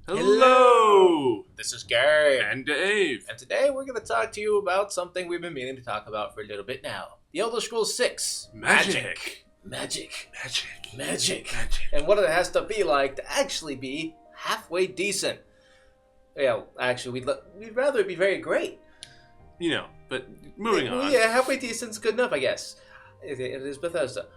Hello! This is Gabe And Dave. and today we're going to talk to you about something we've been meaning to talk about for a little bit now. The Elder Scrolls 6. Magic. Magic. Magic. Magic. Magic. And what it has to be like to actually be halfway decent. Yeah, actually, we'd rather it be very great. You know, but moving on. Yeah, halfway decent's good enough, I guess. It is Bethesda.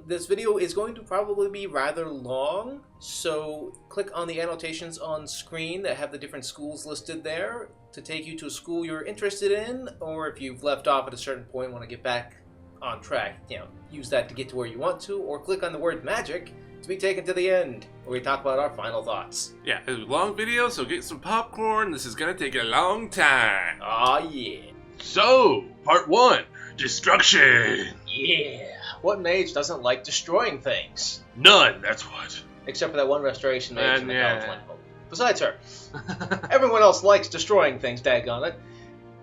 This video is going to probably be rather long, so click on the annotations on screen that have the different schools listed there to take you to a school you're interested in, or if you've left off at a certain point and want to get back on track, use that to get to where you want to, or click on the word magic to be taken to the end, where we talk about our final thoughts. Yeah, it's a long video, so get some popcorn. This is gonna take a long time. Aw, yeah. So, part 1, destruction. Yeah. What mage doesn't like destroying things? None, that's what. Except for that one restoration mage in the Yeah. College Line. Besides her. Everyone else likes destroying things, daggone it.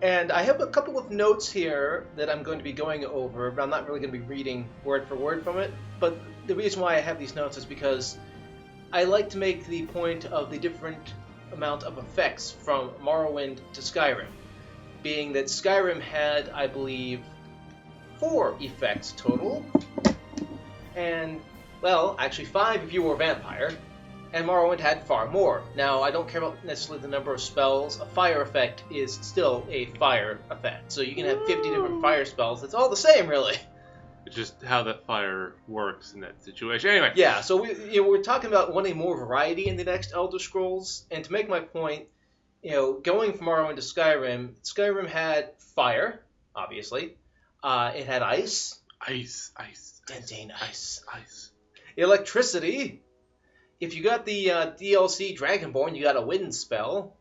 And I have a couple of notes here that I'm going to be going over, but I'm not really going to be reading word for word from it. But the reason why I have these notes is because I like to make the point of the different amount of effects from Morrowind to Skyrim. Being that Skyrim had, I believe, 4 effects total. And, well, actually 5 if you were a vampire. And Morrowind had far more. Now, I don't care about necessarily the number of spells. A fire effect is still a fire effect. So you can have 50 different fire spells. It's all the same, really. It's just how that fire works in that situation. Anyway. Yeah, so we're talking about wanting more variety in the next Elder Scrolls. And to make my point, going from Morrowind to Skyrim, Skyrim had fire, obviously. It had ice. Ice. Dendane ice. Ice. Electricity. If you got the DLC Dragonborn, you got a wind spell,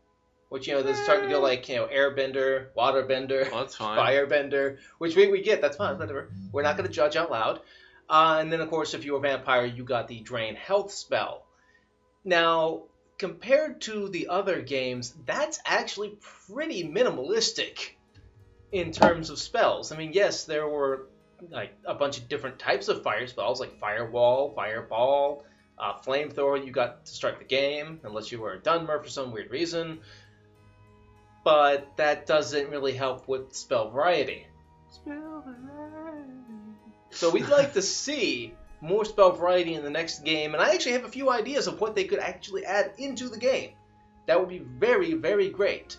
which, there's starting to go like, airbender, waterbender, Well, that's fine. firebender, which we get, that's fine, whatever. We're not going to judge out loud. And then, of course, if you were a vampire, you got the drain health spell. Now, compared to the other games, that's actually pretty minimalistic in terms of spells. I mean, yes, there were like a bunch of different types of fire spells, like Firewall, Fireball, Flamethrower you got to start the game, unless you were a Dunmer for some weird reason. But that doesn't really help with spell variety. So we'd like to see more spell variety in the next game, and I actually have a few ideas of what they could actually add into the game. That would be very, very great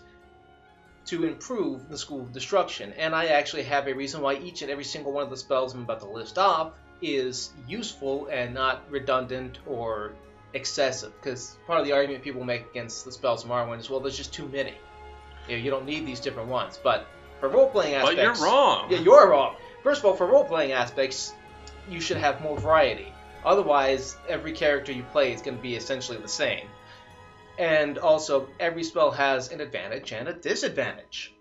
to improve the School of Destruction. And I actually have a reason why each and every single one of the spells I'm about to list off is useful and not redundant or excessive. Because part of the argument people make against the spells in Morrowind is, well, there's just too many. You don't need these different ones. But for role-playing aspects... But you're wrong. Yeah, you're wrong. First of all, for role-playing aspects, you should have more variety. Otherwise, every character you play is going to be essentially the same. And also, every spell has an advantage and a disadvantage.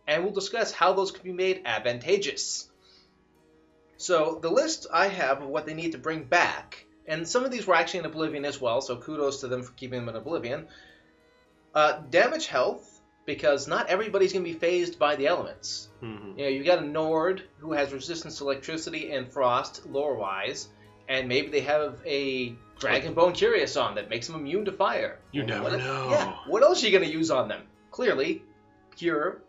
And we'll discuss how those can be made advantageous. So, the list I have of what they need to bring back, and some of these were actually in Oblivion as well, so kudos to them for keeping them in Oblivion. Damage health, because not everybody's going to be phased by the elements. Mm-hmm. You got a Nord who has resistance to electricity and frost, lore-wise, and maybe they have a Dragonbone Curious on that makes them immune to fire. You never know. Yeah, what else are you going to use on them? Clearly, pure,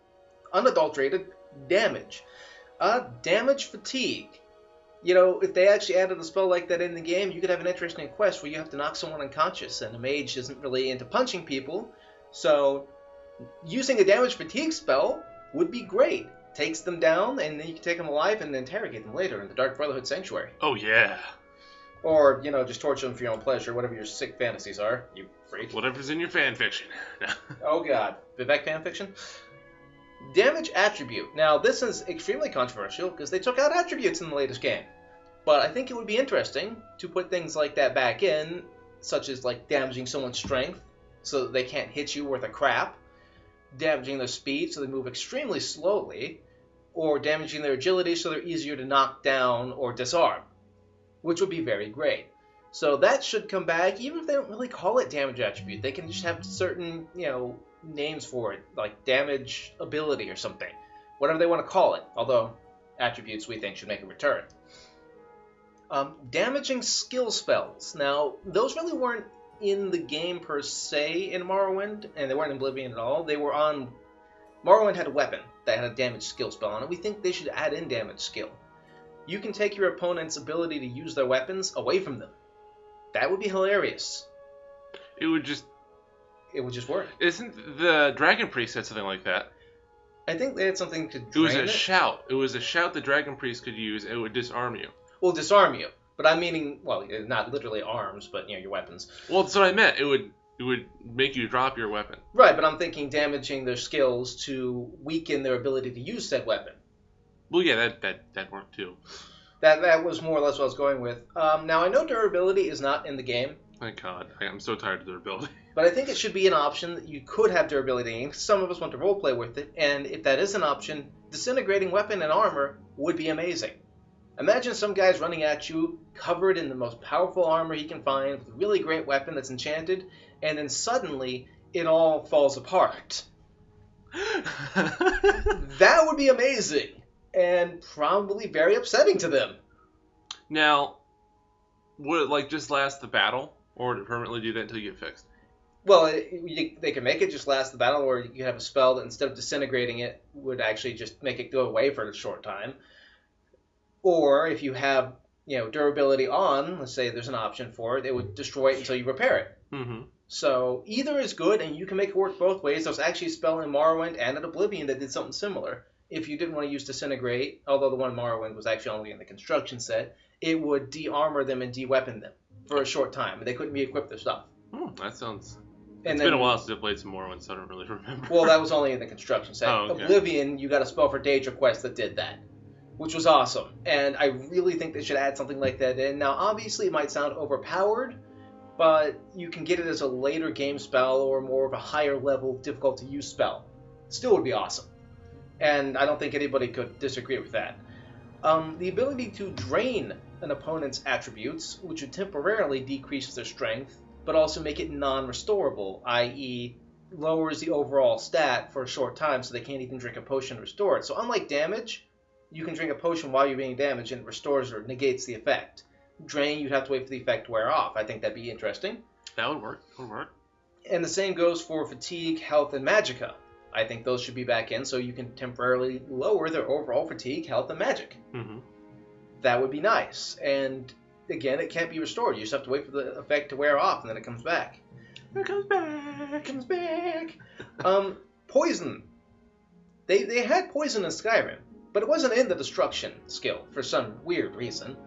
unadulterated damage. Damage fatigue. If they actually added a spell like that in the game, you could have an interesting quest where you have to knock someone unconscious, and a mage isn't really into punching people, so using a damage fatigue spell would be great. Takes them down, and then you can take them alive and interrogate them later in the Dark Brotherhood Sanctuary. Oh, yeah. Or, just torture them for your own pleasure, whatever your sick fantasies are, you freak. Whatever's in your fan fiction. Oh god. Vivek fanfiction? Damage attribute. Now, this is extremely controversial, because they took out attributes in the latest game. But I think it would be interesting to put things like that back in, such as, like, damaging someone's strength, so that they can't hit you worth a crap, damaging their speed, so they move extremely slowly, or damaging their agility, so they're easier to knock down or disarm, which would be very great. So that should come back, even if they don't really call it damage attribute. They can just have certain, names for it, like damage ability or something. Whatever they want to call it, although attributes we think should make a return. Damaging skill spells. Now, those really weren't in the game per se in Morrowind, and they weren't in Oblivion at all. They were on... Morrowind had a weapon that had a damage skill spell on it. We think they should add in damage skill. You can take your opponent's ability to use their weapons away from them. That would be hilarious. It would just work. Isn't the Dragon Priest had something like that? I think they had something to drain It was a shout. It was a shout the Dragon Priest could use. It would disarm you. Well, disarm you. But I'm meaning, well, not literally arms, but, your weapons. Well, that's what I meant. It would make you drop your weapon. Right, but I'm thinking damaging their skills to weaken their ability to use said weapon. Well, yeah, that worked too. That was more or less what I was going with. Now, I know durability is not in the game. Thank God. I'm so tired of durability. But I think it should be an option that you could have durability in. Some of us want to roleplay with it, and if that is an option, disintegrating weapon and armor would be amazing. Imagine some guy's running at you, covered in the most powerful armor he can find, with a really great weapon that's enchanted, and then suddenly it all falls apart. That would be amazing, and probably very upsetting to them. Now, would it just last the battle, or would it permanently do that until you get fixed? Well, they can make it just last the battle, or you can have a spell that instead of disintegrating it would actually just make it go away for a short time. Or if you have, durability on, let's say there's an option for it, it would destroy it until you repair it. Mm-hmm. So either is good, and you can make it work both ways. There was actually a spell in Morrowind and in Oblivion that did something similar. If you didn't want to use Disintegrate, although the one in Morrowind was actually only in the construction set, it would de-armor them and de-weapon them for a short time. They couldn't re-equip their stuff. That sounds... It's been a while since I played some Morrowind, so I don't really remember. Well, that was only in the construction set. Oh, okay. Oblivion, you got a spell for Daedra Quest that did that, which was awesome. And I really think they should add something like that in. Now, obviously, it might sound overpowered, but you can get it as a later game spell or more of a higher level, difficult to use spell. Still would be awesome. And I don't think anybody could disagree with that. The ability to drain an opponent's attributes, which would temporarily decrease their strength, but also make it non-restorable, i.e. lowers the overall stat for a short time so they can't even drink a potion to restore it. So unlike damage, you can drink a potion while you're being damaged and it restores or negates the effect. Drain, you'd have to wait for the effect to wear off. I think that'd be interesting. That would work. And the same goes for fatigue, health, and magicka. I think those should be back in so you can temporarily lower their overall fatigue, health, and magic. Mm-hmm. That would be nice. And again, it can't be restored. You just have to wait for the effect to wear off, and then it comes back. It comes back. It comes back. Poison. They had poison in Skyrim, but it wasn't in the destruction skill for some weird reason.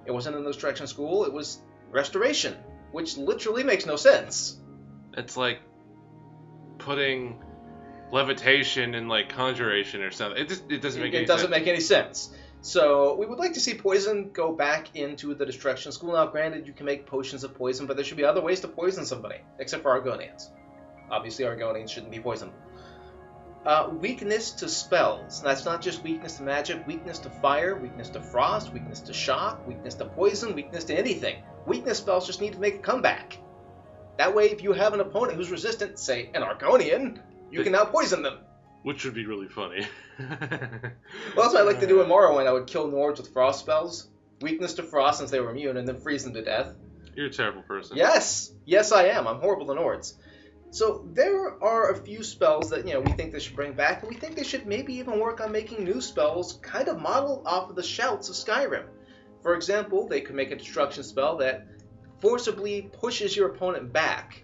It wasn't in the destruction school. It was restoration, which literally makes no sense. It's like putting levitation in conjuration or something. It doesn't make any sense. It doesn't make any sense. So we would like to see poison go back into the destruction school. Now, granted, you can make potions of poison, but there should be other ways to poison somebody, except for Argonians. Obviously, Argonians shouldn't be poisoned. Weakness to spells. That's not just weakness to magic. Weakness to fire, weakness to frost, weakness to shock, weakness to poison, weakness to anything. Weakness spells just need to make a comeback. That way, if you have an opponent who's resistant, say an Argonian, you can now poison them. Which would be really funny. Well, that's what I like to do in Morrowind. I would kill Nords with frost spells. Weakness to frost since they were immune, and then freeze them to death. You're a terrible person. Yes! Yes, I am. I'm horrible to Nords. So there are a few spells that, we think they should bring back, and we think they should maybe even work on making new spells kind of modeled off of the shouts of Skyrim. For example, they could make a destruction spell that forcibly pushes your opponent back,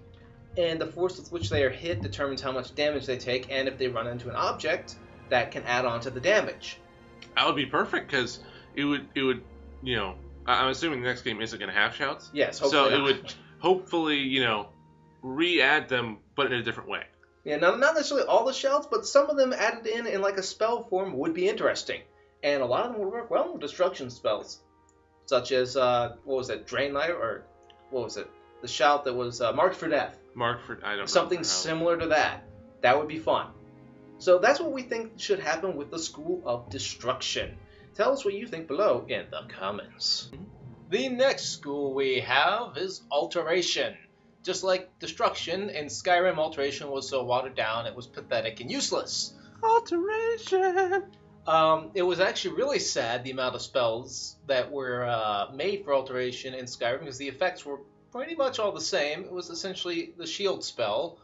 and the force with which they are hit determines how much damage they take, and if they run into an object, that can add on to the damage. That would be perfect, because it would, I'm assuming the next game isn't going to have shouts. Yes, hopefully So it would hopefully, re-add them, but in a different way. Yeah, not necessarily all the shouts, but some of them added in a spell form would be interesting. And a lot of them would work well with destruction spells. Such as, Drain Knight, or what was it? The shout that was Marked for Death. I don't know. Something similar to that. That would be fun. So that's what we think should happen with the School of Destruction. Tell us what you think below in the comments. The next school we have is Alteration. Just like Destruction, in Skyrim, Alteration was so watered down it was pathetic and useless. Alteration! It was actually really sad, the amount of spells that were made for Alteration in Skyrim, because the effects were pretty much all the same. It was essentially the shield spell.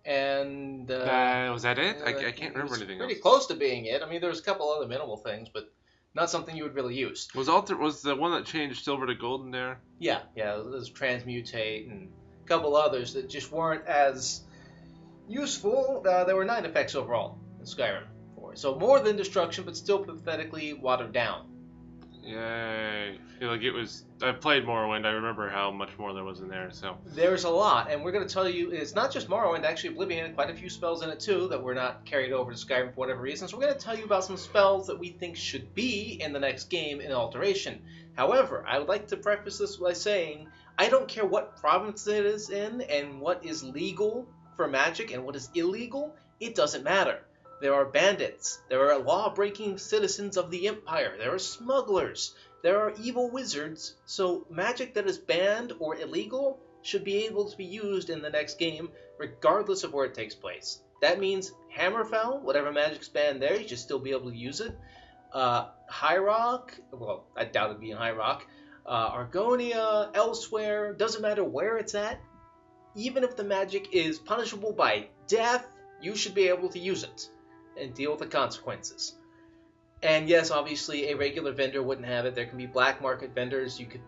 And was that it? I can't remember anything pretty else. close to being it. I mean, there was a couple other minimal things, but not something you would really use. Was the one that changed silver to gold in there? Yeah, it was transmutate and a couple others that just weren't as useful. There were 9 effects overall in Skyrim 4, so more than destruction, but still pathetically watered down. Yay! I feel like it was. I played Morrowind. I remember how much more there was in there. So there's a lot, and we're going to tell you it's not just Morrowind. Actually, Oblivion had quite a few spells in it too that were not carried over to Skyrim for whatever reason. So we're going to tell you about some spells that we think should be in the next game in Alteration. However, I would like to preface this by saying I don't care what province it is in and what is legal for magic and what is illegal. It doesn't matter. There are bandits. There are law-breaking citizens of the Empire. There are smugglers. There are evil wizards. So magic that is banned or illegal should be able to be used in the next game, regardless of where it takes place. That means Hammerfell, whatever magic's banned there, you should still be able to use it. High Rock, well, I doubt it'd be in High Rock. Argonia, elsewhere, doesn't matter where it's at. Even if the magic is punishable by death, you should be able to use it and deal with the consequences. And yes, obviously a regular vendor wouldn't have it. There can be black market vendors. You could,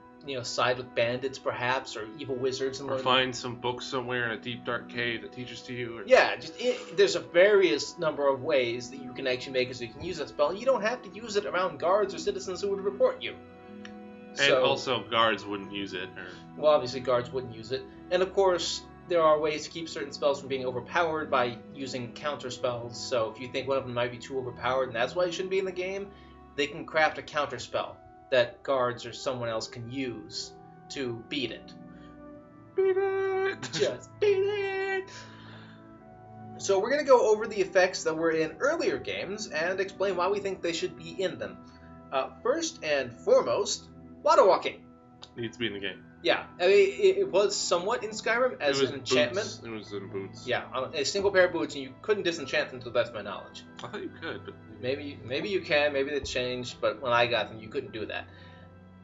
side with bandits perhaps, or evil wizards, and or find some books somewhere in a deep dark cave that teaches to you. Yeah, there's a various number of ways that you can actually make it so you can use that spell. You don't have to use it around guards or citizens who would report you. And also guards wouldn't use it. Well, obviously guards wouldn't use it. And of course, there are ways to keep certain spells from being overpowered by using counter spells. So if you think one of them might be too overpowered and that's why it shouldn't be in the game, they can craft a counter spell that guards or someone else can use to beat it. Beat it! Just beat it! So we're going to go over the effects that were in earlier games and explain why we think they should be in them. First and foremost, water walking. Needs to be in the game. Yeah, I mean, it was somewhat in Skyrim as an enchantment. Boots. It was in boots. Yeah, on a single pair of boots, and you couldn't disenchant them to the best of my knowledge. I thought you could, but maybe you can. Maybe they changed, but when I got them, you couldn't do that.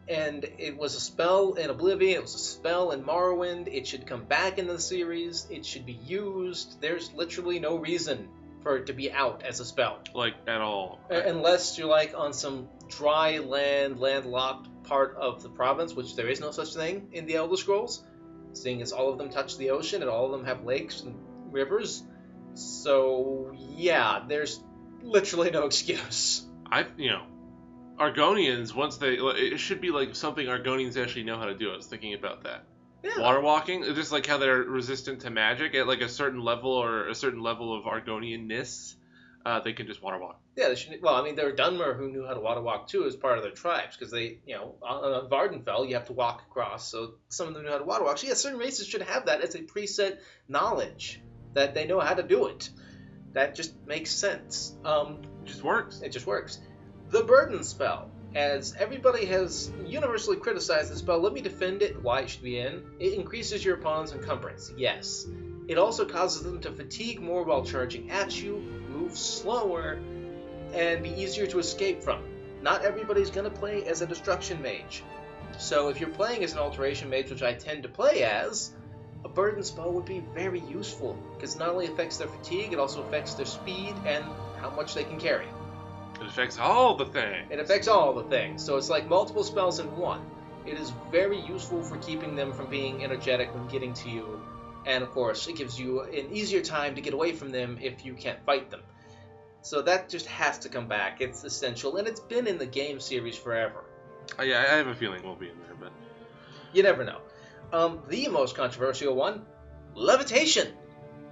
And it was a spell in Oblivion. It was a spell in Morrowind. It should come back in the series. It should be used. There's literally no reason for it to be out as a spell, like at all, unless you're like on some dry land, landlocked part of the province, which there is no such thing in the Elder Scrolls, seeing as all of them touch the ocean and all of them have lakes and rivers. So yeah, there's literally no excuse. Argonians, it should be like something Argonians actually know how to do. I was thinking about that. Yeah. Water walking, just like how they're resistant to magic at like a certain level or a certain level of Argonian-ness, they can just water walk. Yeah, they should. Well, I mean, there were Dunmer who knew how to water walk too as part of their tribes, because they, on Vardenfell you have to walk across, so some of them knew how to water walk. So yeah, certain races should have that as a preset knowledge that they know how to do it. That just makes sense. It just works. It just works. The Burden spell. As everybody has universally criticized the spell, let me defend it, why it should be in. It increases your opponent's encumbrance, yes. It also causes them to fatigue more while charging at you, move slower, and be easier to escape from. Not everybody's going to play as a destruction mage. So if you're playing as an alteration mage, which I tend to play as, a burden spell would be very useful, because it not only affects their fatigue, it also affects their speed and how much they can carry. It affects all the things. It affects all the things. So it's like multiple spells in one. It is very useful for keeping them from being energetic when getting to you. And of course, it gives you an easier time to get away from them if you can't fight them. So that just has to come back. It's essential. And it's been in the game series forever. Yeah, I have a feeling it won't be in there, but you never know. The most controversial one, levitation.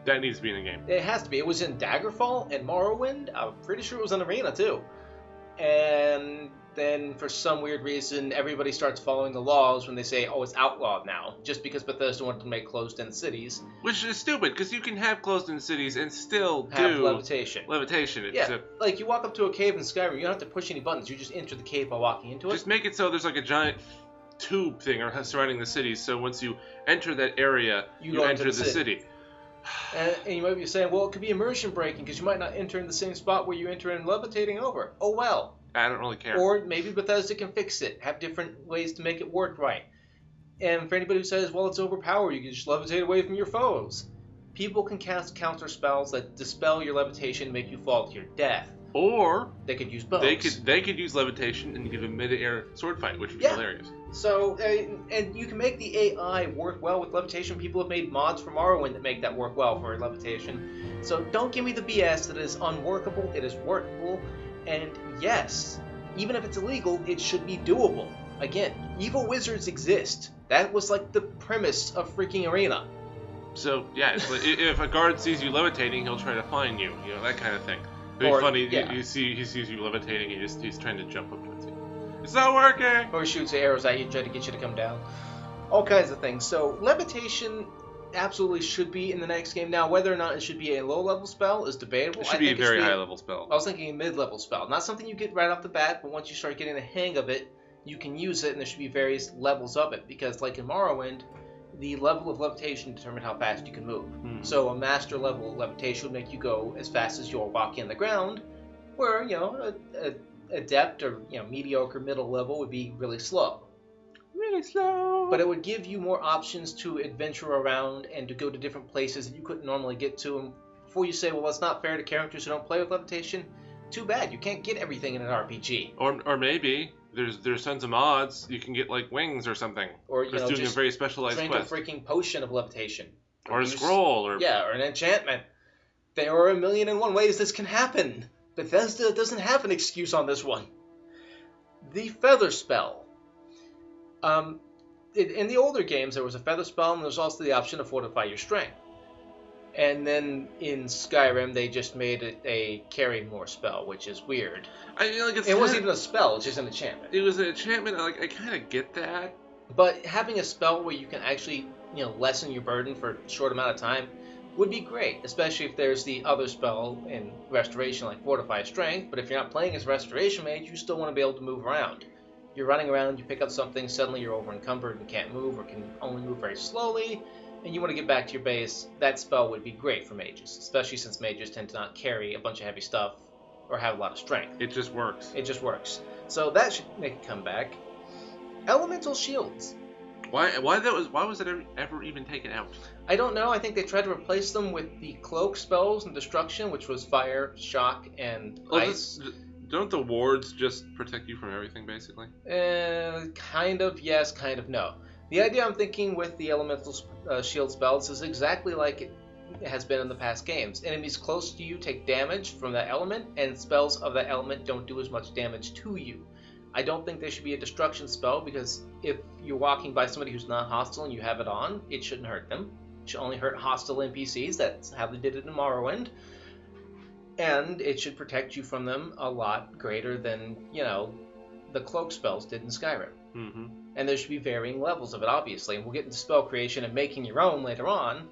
That needs to be in the game. It has to be. It was in Daggerfall and Morrowind. I'm pretty sure it was in Arena too. And then for some weird reason, everybody starts following the laws when they say, oh, it's outlawed now, just because Bethesda wanted to make closed-in cities. Which is stupid, because you can have closed-in cities and still have do levitation. Yeah, like you walk up to a cave in Skyrim, you don't have to push any buttons. You just enter the cave while walking into it. Just make it so there's like a giant tube thing surrounding the city, so once you enter that area, you enter the city. And you might be saying, well, it could be immersion breaking because you might not enter in the same spot where you enter in levitating over. Oh, well. I don't really care. Or maybe Bethesda can fix it, have different ways to make it work right. And for anybody who says, well, it's overpowered, you can just levitate away from your foes. People can cast counter spells that dispel your levitation and make you fall to your death. Or they could use bones. They could use levitation and give a mid-air sword fight, which would be hilarious. So, and you can make the AI work well with levitation. People have made mods for Morrowind that make that work well for levitation. So don't give me the BS that it is unworkable. It is workable. And yes, even if it's illegal, it should be doable. Again, evil wizards exist. That was like the premise of freaking Arena. So, yeah, it's like, if a guard sees you levitating, he'll try to find you. You know, that kind of thing. It'd be funny, he sees you levitating and he's trying to jump up towards you. It's not working! Or shoots arrows at you and try to get you to come down. All kinds of things. So, levitation absolutely should be in the next game. Now, whether or not it should be a low-level spell is debatable. It should be a very high-level spell. I was thinking a mid-level spell. Not something you get right off the bat, but once you start getting the hang of it, you can use it, and there should be various levels of it. Because, like in Morrowind, the level of levitation determined how fast you can move. So a master level of levitation would make you go as fast as you're walking on the ground, where, you know, a adept or, you know, mediocre middle level would be really slow. Really slow. But it would give you more options to adventure around and to go to different places that you couldn't normally get to. And before you say, well, that's not fair to characters who don't play with levitation, too bad. You can't get everything in an RPG. Or maybe there's tons of mods. You can get like wings or something. Or you know, doing just a very specialized drink quest. a freaking potion of levitation. Or a scroll. Or an enchantment. There are 1,000,001 ways this can happen. Bethesda doesn't have an excuse on this one. The feather spell. In the older games, there was a feather spell, and there's also the option to fortify your strength. And then in Skyrim, they just made it a carry more spell, which is weird. It wasn't even a spell; it's just an enchantment. It was an enchantment. I kind of get that. But having a spell where you can actually, you know, lessen your burden for a short amount of time would be great, especially if there's the other spell in Restoration, like Fortify Strength. But if you're not playing as Restoration Mage, you still want to be able to move around. You're running around, you pick up something, suddenly you're over encumbered and can't move, or can only move very slowly, and you want to get back to your base. That spell would be great for mages, especially since mages tend to not carry a bunch of heavy stuff or have a lot of strength. It just works. It just works. So that should make a comeback. Elemental shields. Why was it ever even taken out? I don't know. I think they tried to replace them with the cloak spells and destruction, which was fire, shock, and ice. Don't the wards just protect you from everything, basically? Kind of yes, kind of no. The idea I'm thinking with the elemental shield spells is exactly like it has been in the past games. Enemies close to you take damage from that element, and spells of that element don't do as much damage to you. I don't think there should be a destruction spell, because if you're walking by somebody who's not hostile and you have it on, it shouldn't hurt them. It should only hurt hostile NPCs. That's how they did it in Morrowind. And it should protect you from them a lot greater than, you know, the cloak spells did in Skyrim. Mm-hmm. And there should be varying levels of it, obviously. And we'll get into spell creation and making your own later on.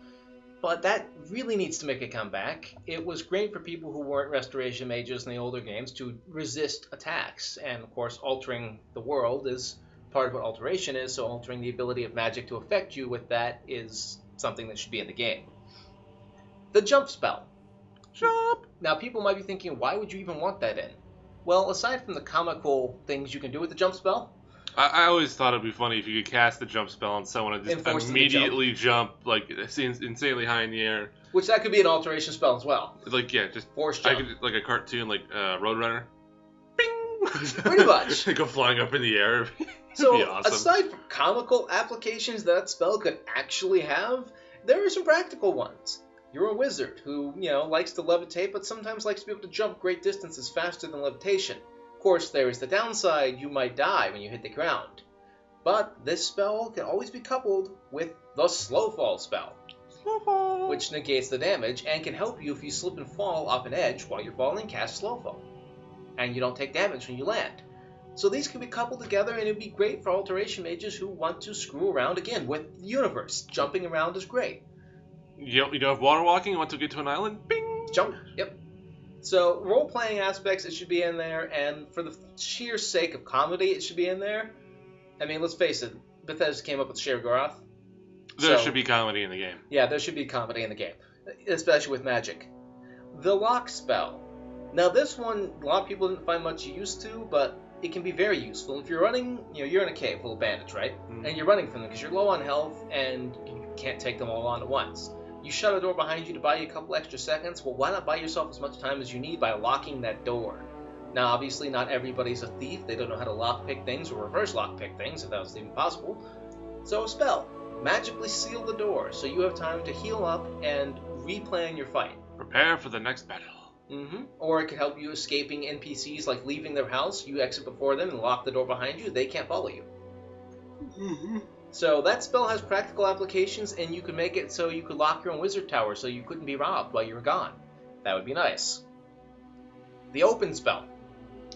But that really needs to make a comeback. It was great for people who weren't restoration mages in the older games to resist attacks. And, of course, altering the world is part of what alteration is. So altering the ability of magic to affect you with that is something that should be in the game. The jump spell. Jump! Now, people might be thinking, why would you even want that in? Well, aside from the comical things you can do with the jump spell, I always thought it'd be funny if you could cast the jump spell on someone and just immediately jump, like, insanely high in the air. Which that could be an alteration spell as well. Like, yeah, just force jump. I could, like a cartoon, like Roadrunner. Bing! Pretty much. They go flying up in the air. It'd so, be awesome. Aside from comical applications that spell could actually have, there are some practical ones. You're a wizard who, you know, likes to levitate, but sometimes likes to be able to jump great distances faster than levitation. Of course, there is the downside: you might die when you hit the ground. But this spell can always be coupled with the slow fall spell, which negates the damage and can help you if you slip and fall off an edge while you're falling. Cast slow fall, and you don't take damage when you land. So these can be coupled together, and it'd be great for alteration mages who want to screw around again with the universe. Jumping around is great. You don't have water walking, you want to get to an island? Bing! Jump, yep. So, role-playing aspects, it should be in there, and for the sheer sake of comedy, it should be in there. I mean, let's face it, Bethesda came up with Sheogorath. There should be comedy in the game. Yeah, there should be comedy in the game, especially with magic. The lock spell. Now, this one, a lot of people didn't find much use to, but it can be very useful. If you're running, you're in a cave full of bandits, right? Mm. And you're running from them because you're low on health and you can't take them all on at once. You shut a door behind you to buy you a couple extra seconds. Well, why not buy yourself as much time as you need by locking that door? Now, obviously, not everybody's a thief. They don't know how to lockpick things or reverse lockpick things, if that was even possible. So a spell. Magically seal the door so you have time to heal up and replan your fight. Prepare for the next battle. Or it could help you escaping NPCs, like leaving their house. You exit before them and lock the door behind you. They can't follow you. So that spell has practical applications, and you could make it so you could lock your own wizard tower so you couldn't be robbed while you were gone. That would be nice. The open spell.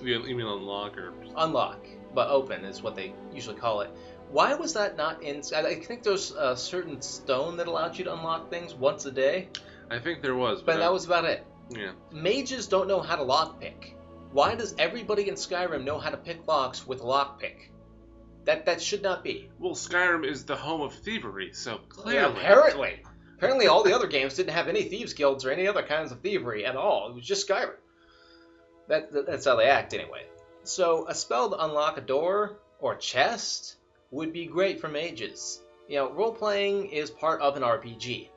You mean unlock or... Unlock, but open is what they usually call it. Why was that not in... I think there's a certain stone that allowed you to unlock things once a day. I think there was. But that was about it. Yeah. Mages don't know how to lockpick. Why does everybody in Skyrim know how to pick locks with a lockpick? That should not be. Well, Skyrim is the home of thievery, so clearly... Yeah, apparently all the other games didn't have any thieves guilds or any other kinds of thievery at all. It was just Skyrim. That's how they act anyway. So a spell to unlock a door or chest would be great for mages. Role-playing is part of an RPG.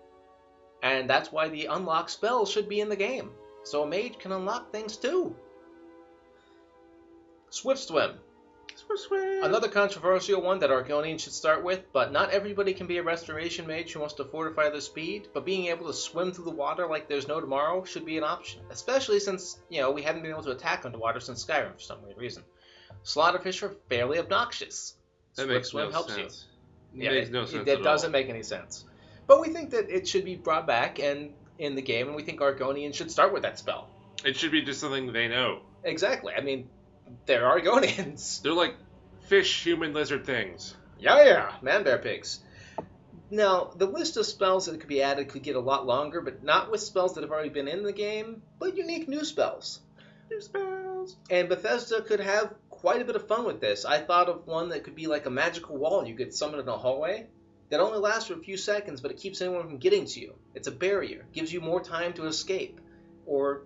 And that's why the unlock spell should be in the game. So a mage can unlock things too. Swift Swim. Another controversial one that Argonians should start with, but not everybody can be a restoration mage who wants to fortify their speed, but being able to swim through the water like there's no tomorrow should be an option, especially since, we haven't been able to attack underwater since Skyrim for some weird reason. Slaughterfish are fairly obnoxious. That Swift makes Swim no helps sense. you. It makes no sense It at doesn't all. make any sense. But we think that it should be brought back and in the game, and we think Argonians should start with that spell. It should be just something they know. Exactly. I mean, they're Argonians. They're like fish, human, lizard things. Yeah, man-bear pigs. Now, the list of spells that could be added could get a lot longer, but not with spells that have already been in the game, but unique new spells. And Bethesda could have quite a bit of fun with this. I thought of one that could be like a magical wall you could summon in a hallway that only lasts for a few seconds, but it keeps anyone from getting to you. It's a barrier. Gives you more time to escape. Or,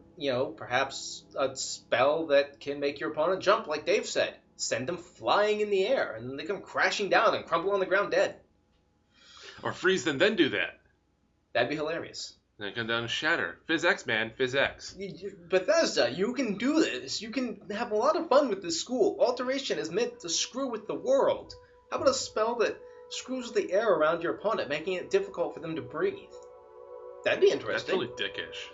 perhaps a spell that can make your opponent jump, like Dave said. Send them flying in the air, and they come crashing down and crumble on the ground dead. Or freeze them, then do that. That'd be hilarious. Then come down and shatter. Phys-X, man. Phys-X. Bethesda, you can do this. You can have a lot of fun with this school. Alteration is meant to screw with the world. How about a spell that screws the air around your opponent, making it difficult for them to breathe? That'd be interesting. That's really dickish.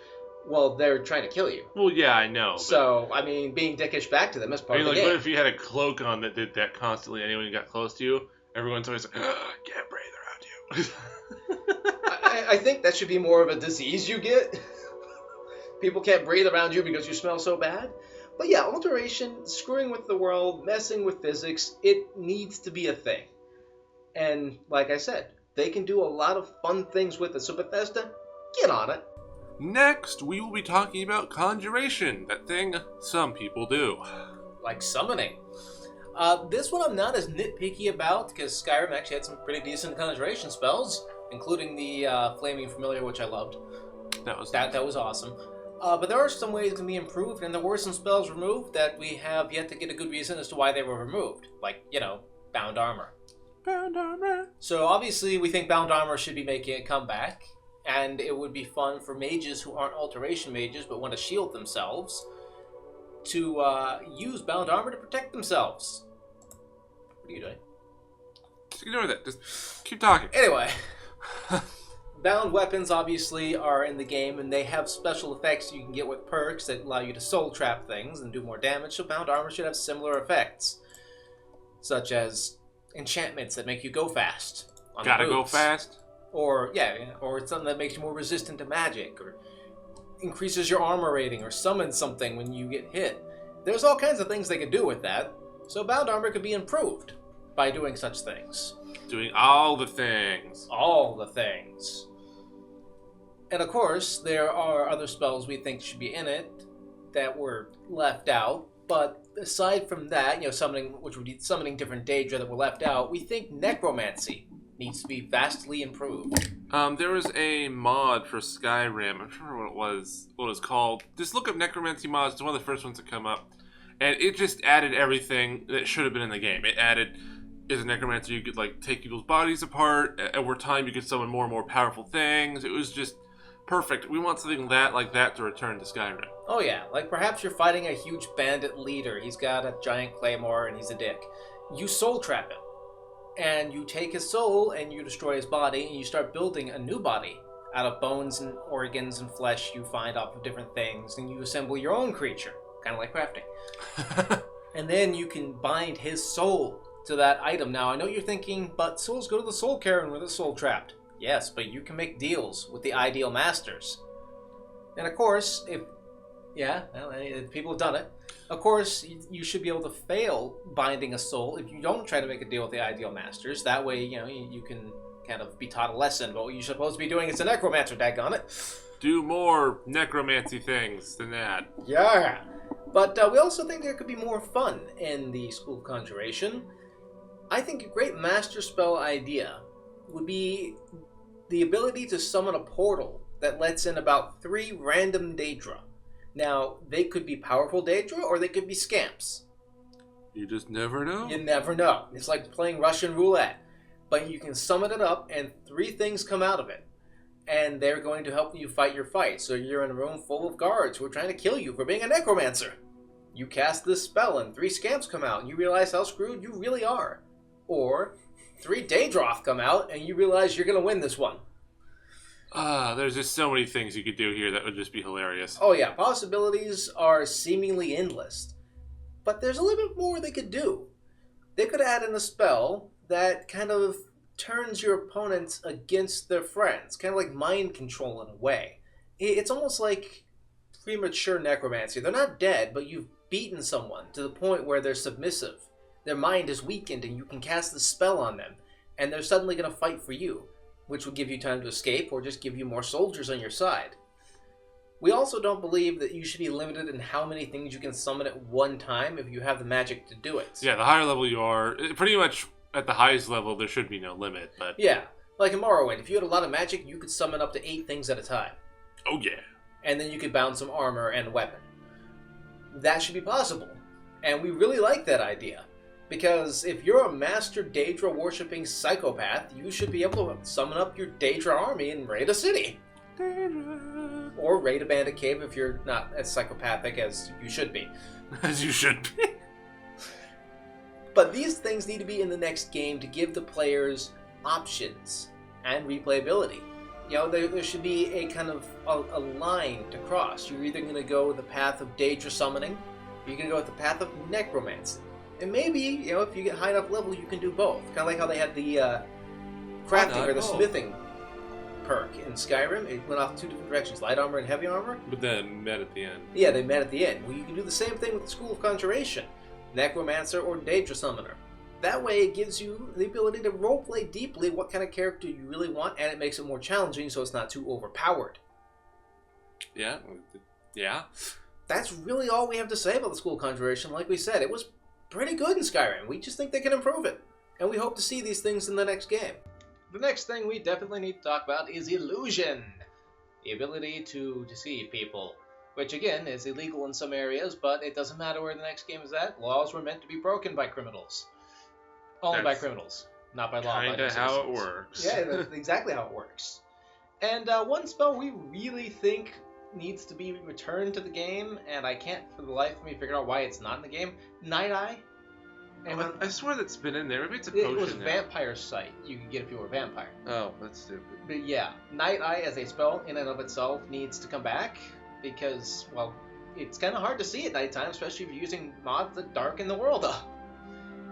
Well, they're trying to kill you. Well, yeah, I know. So, being dickish back to them is part of the game. What if you had a cloak on that did that constantly, and anyone who got close to you, everyone's always like, can't breathe around you. I think that should be more of a disease you get. People can't breathe around you because you smell so bad. But yeah, alteration, screwing with the world, messing with physics, it needs to be a thing. And like I said, they can do a lot of fun things with it. So Bethesda, get on it. Next, we will be talking about conjuration, that thing some people do. Like summoning. This one I'm not as nitpicky about, because Skyrim actually had some pretty decent conjuration spells, including the Flaming Familiar, which I loved. That was awesome. But there are some ways it can be improved, and there were some spells removed that we have yet to get a good reason as to why they were removed. Like, Bound Armor. Bound Armor. So obviously we think Bound Armor should be making a comeback. And it would be fun for mages who aren't alteration mages but want to shield themselves to use Bound Armor to protect themselves. What are you doing? Just ignore that. Just keep talking. Anyway, bound weapons obviously are in the game, and they have special effects you can get with perks that allow you to soul trap things and do more damage, so Bound Armor should have similar effects, such as enchantments that make you go fast. Gotta go fast. Or it's something that makes you more resistant to magic, or increases your armor rating, or summons something when you get hit. There's all kinds of things they could do with that, so Bound Armor could be improved by doing such things. Doing all the things. All the things. And of course, there are other spells we think should be in it that were left out, but aside from that, summoning, which would be summoning different Daedra that were left out, we think necromancy needs to be vastly improved. There was a mod for Skyrim. I don't remember what it was called. Just look up necromancy mods. It's one of the first ones to come up. And it just added everything that should have been in the game. It added, as a necromancer, you could like take people's bodies apart. Over time, you could summon more and more powerful things. It was just perfect. We want something like that to return to Skyrim. Oh yeah, like perhaps you're fighting a huge bandit leader. He's got a giant claymore and he's a dick. You soul trap him. And you take his soul and you destroy his body and you start building a new body out of bones and organs and flesh you find off of different things, and you assemble your own creature, kind of like crafting. And then you can bind his soul to that item. Now, I know you're thinking, but souls go to the soul cairn where the soul trapped. Yes, but you can make deals with the ideal masters. And of course, if people have done it. Of course, you should be able to fail binding a soul if you don't try to make a deal with the ideal masters. That way, you can kind of be taught a lesson about what you're supposed to be doing as a necromancer, daggone it. Do more necromancy things than that. Yeah. But we also think there could be more fun in the School of Conjuration. I think a great master spell idea would be the ability to summon a portal that lets in about 3 random Daedra. Now, they could be powerful Daedra, or they could be scamps. You just never know. You never know. It's like playing Russian roulette. But you can summon it up, and 3 things come out of it. And they're going to help you fight your fight. So you're in a room full of guards who are trying to kill you for being a necromancer. You cast this spell, and 3 scamps come out, and you realize how screwed you really are. Or 3 Daedroth come out, and you realize you're going to win this one. There's just so many things you could do here that would just be hilarious. Oh yeah, possibilities are seemingly endless. But there's a little bit more they could do. They could add in a spell that kind of turns your opponents against their friends. Kind of like mind control in a way. It's almost like premature necromancy. They're not dead, but you've beaten someone to the point where they're submissive. Their mind is weakened and you can cast the spell on them. And they're suddenly going to fight for you, which will give you time to escape or just give you more soldiers on your side. We also don't believe that you should be limited in how many things you can summon at one time if you have the magic to do it. Yeah, the higher level you are, pretty much at the highest level, there should be no limit. But yeah, like in Morrowind, if you had a lot of magic, you could summon up to 8 things at a time. Oh yeah. And then you could bound some armor and weapon. That should be possible. And we really like that idea. Because if you're a master Daedra worshipping psychopath, you should be able to summon up your Daedra army and raid a city. Daedra. Or raid a bandit cave if you're not as psychopathic as you should be. As you should be. But these things need to be in the next game to give the players options and replayability. There should be a kind of a line to cross. You're either going to go the path of Daedra summoning, or you're going to go with the path of necromancy. And maybe, if you get high enough level, you can do both. Kind of like how they had the crafting or the smithing perk in Skyrim. It went off 2 different directions, light armor and heavy armor. But then met at the end. Yeah, they met at the end. Well, you can do the same thing with the School of Conjuration. Necromancer or Daedra Summoner. That way it gives you the ability to roleplay deeply what kind of character you really want, and it makes it more challenging so it's not too overpowered. Yeah. Yeah. That's really all we have to say about the School of Conjuration. Like we said, it was pretty good in Skyrim. We just think they can improve it. And we hope to see these things in the next game. The next thing we definitely need to talk about is illusion. The ability to deceive people. Which, again, is illegal in some areas, but it doesn't matter where the next game is at. Laws were meant to be broken by criminals. Only by criminals, not by law. Kinda how it works. Yeah, that's exactly how it works. And one spell we really think needs to be returned to the game, and I can't for the life of me figure out why it's not in the game, Night Eye. And I swear that's been in there. Maybe it's a potion. It was Vampire Sight. You can get if you were a vampire. Oh, that's stupid. But yeah, Night Eye as a spell in and of itself needs to come back. Because, well, it's kind of hard to see at nighttime, especially if you're using mods that darken the world up.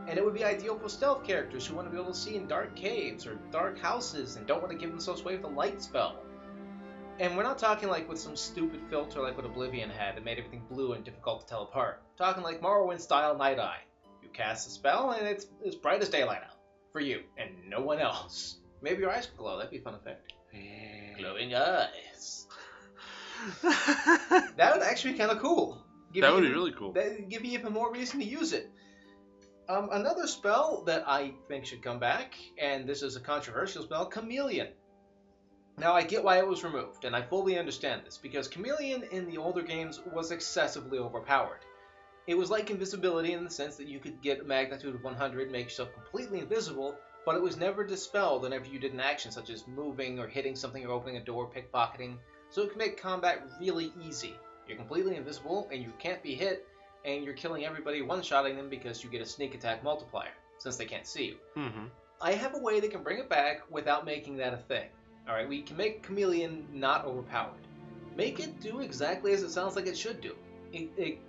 And it would be ideal for stealth characters who want to be able to see in dark caves or dark houses and don't want to give themselves away with a light spell. And we're not talking like with some stupid filter like what Oblivion had that made everything blue and difficult to tell apart. We're talking like Morrowind-style Night Eye. You cast a spell and it's as bright as daylight out. For you, and no one else. Maybe your eyes could glow, that'd be a fun effect. Glowing eyes. That would actually be kind of cool. That would be really cool. That would give you even more reason to use it. Another spell that I think should come back, and this is a controversial spell, Chameleon. Now, I get why it was removed, and I fully understand this, because Chameleon in the older games was excessively overpowered. It was like invisibility in the sense that you could get a magnitude of 100, make yourself completely invisible, but it was never dispelled whenever you did an action such as moving or hitting something or opening a door, pickpocketing, so it could make combat really easy. You're completely invisible and you can't be hit, and you're killing everybody one-shotting them because you get a sneak attack multiplier, since they can't see you. Mm-hmm. I have a way that can bring it back without making that a thing. Alright, we can make Chameleon not overpowered. Make it do exactly as it sounds like it should do. It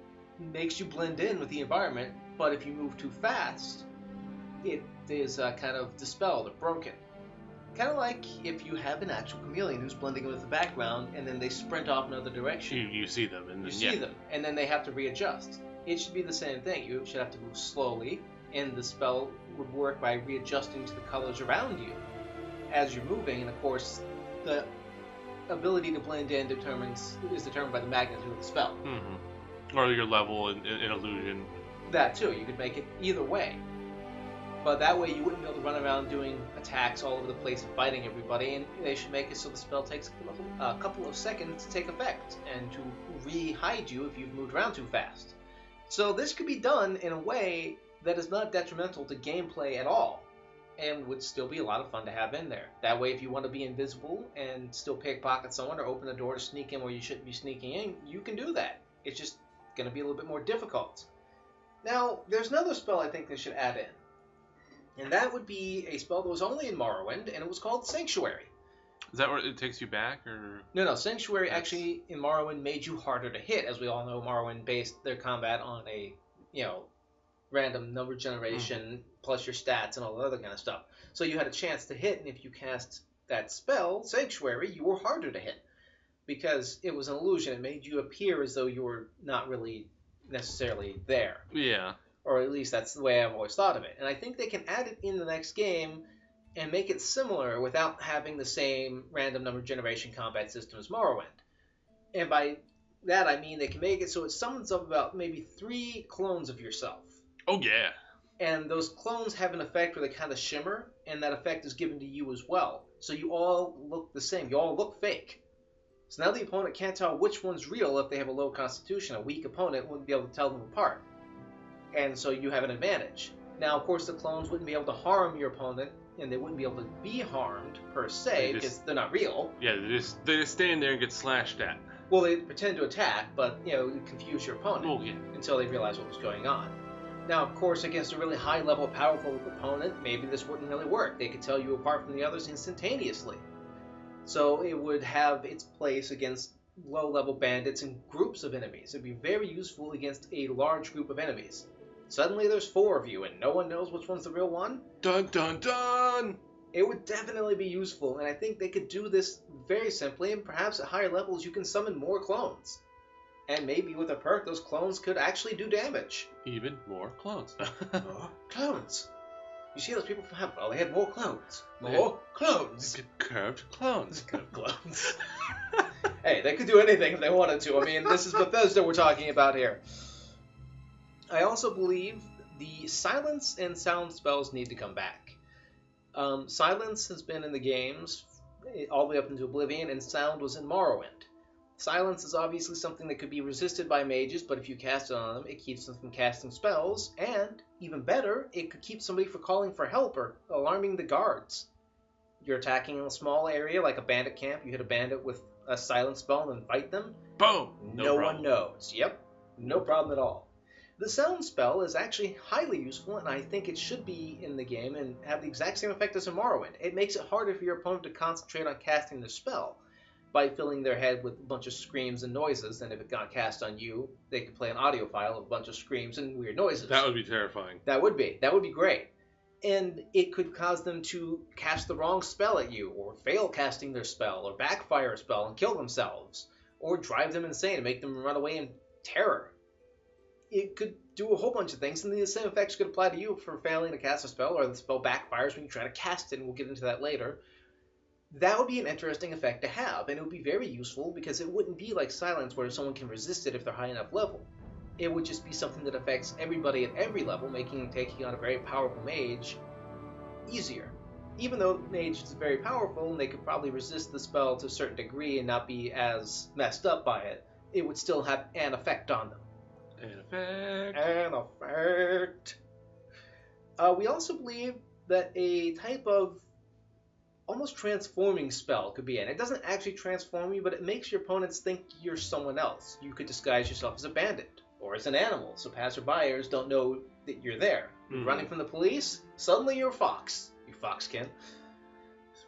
makes you blend in with the environment, but if you move too fast, it is kind of dispelled or broken. Kind of like if you have an actual chameleon who's blending with the background and then they sprint off another direction. You see them. And then, You see them, and then they have to readjust. It should be the same thing. You should have to move slowly, and the spell would work by readjusting to the colors around you as you're moving, and of course, the ability to blend in is determined by the magnitude of the spell. Mm-hmm. Or your level in illusion. That too, you could make it either way. But that way you wouldn't be able to run around doing attacks all over the place and fighting everybody, and they should make it so the spell takes a couple of seconds to take effect, and to re-hide you if you've moved around too fast. So this could be done in a way that is not detrimental to gameplay at all, and would still be a lot of fun to have in there. That way if you want to be invisible and still pickpocket someone or open a door to sneak in where you shouldn't be sneaking in, you can do that. It's just going to be a little bit more difficult. Now, there's another spell I think they should add in. And that would be a spell that was only in Morrowind, and it was called Sanctuary. Is that where it takes you back, or...? No, Sanctuary actually in Morrowind made you harder to hit. As we all know, Morrowind based their combat on a, random number generation, plus your stats and all the other kind of stuff. So you had a chance to hit, and if you cast that spell, Sanctuary, you were harder to hit. Because it was an illusion. It made you appear as though you were not really necessarily there. Yeah. Or at least that's the way I've always thought of it. And I think they can add it in the next game and make it similar without having the same random number generation combat system as Morrowind. And by that I mean they can make it so it summons up about maybe 3 clones of yourself. Oh yeah. And those clones have an effect where they kind of shimmer, and that effect is given to you as well. So you all look the same. You all look fake. So now the opponent can't tell which one's real if they have a low constitution. A weak opponent wouldn't be able to tell them apart. And so you have an advantage. Now, of course, the clones wouldn't be able to harm your opponent, and they wouldn't be able to be harmed, per se, because they're not real. Yeah, they just stand there and get slashed at. Well, they pretend to attack, but, you confuse your opponent. Oh, yeah. Until they realize what was going on. Now, of course, against a really high-level, powerful opponent, maybe this wouldn't really work. They could tell you apart from the others instantaneously. So it would have its place against low-level bandits and groups of enemies. It would be very useful against a large group of enemies. Suddenly there's 4 of you, and no one knows which one's the real one? Dun dun dun! It would definitely be useful, and I think they could do this very simply, and perhaps at higher levels you can summon more clones. And maybe with a perk, those clones could actually do damage. Even more clones. More clones. You see those people from heaven? Well, they had more clones. More clones. Curved clones. Curved clones. Hey, they could do anything if they wanted to. I mean, this is Bethesda we're talking about here. I also believe the silence and sound spells need to come back. Silence has been in the games all the way up into Oblivion, and sound was in Morrowind. Silence is obviously something that could be resisted by mages, but if you cast it on them, it keeps them from casting spells, and, even better, it could keep somebody from calling for help or alarming the guards. You're attacking in a small area, like a bandit camp, you hit a bandit with a silence spell and then fight them. Boom! No one knows. Yep, no problem at all. The sound spell is actually highly useful, and I think it should be in the game and have the exact same effect as in Morrowind. It makes it harder for your opponent to concentrate on casting their spell by filling their head with a bunch of screams and noises, and if it got cast on you, they could play an audio file of a bunch of screams and weird noises. That would be terrifying. That would be great. And it could cause them to cast the wrong spell at you, or fail casting their spell, or backfire a spell and kill themselves, or drive them insane and make them run away in terror. It could do a whole bunch of things, and the same effects could apply to you for failing to cast a spell, or the spell backfires when you try to cast it, and we'll get into that later. That would be an interesting effect to have, and it would be very useful because it wouldn't be like Silence where someone can resist it if they're high enough level. It would just be something that affects everybody at every level, making taking on a very powerful mage easier. Even though mage is very powerful, and they could probably resist the spell to a certain degree and not be as messed up by it, it would still have an effect on them. An effect. An effect. We also believe that a type of almost transforming spell could be in. It doesn't actually transform you, but it makes your opponents think you're someone else. You could disguise yourself as a bandit or as an animal, so passerbyers don't know that you're there. You're running from the police, suddenly you're a fox. You foxkin.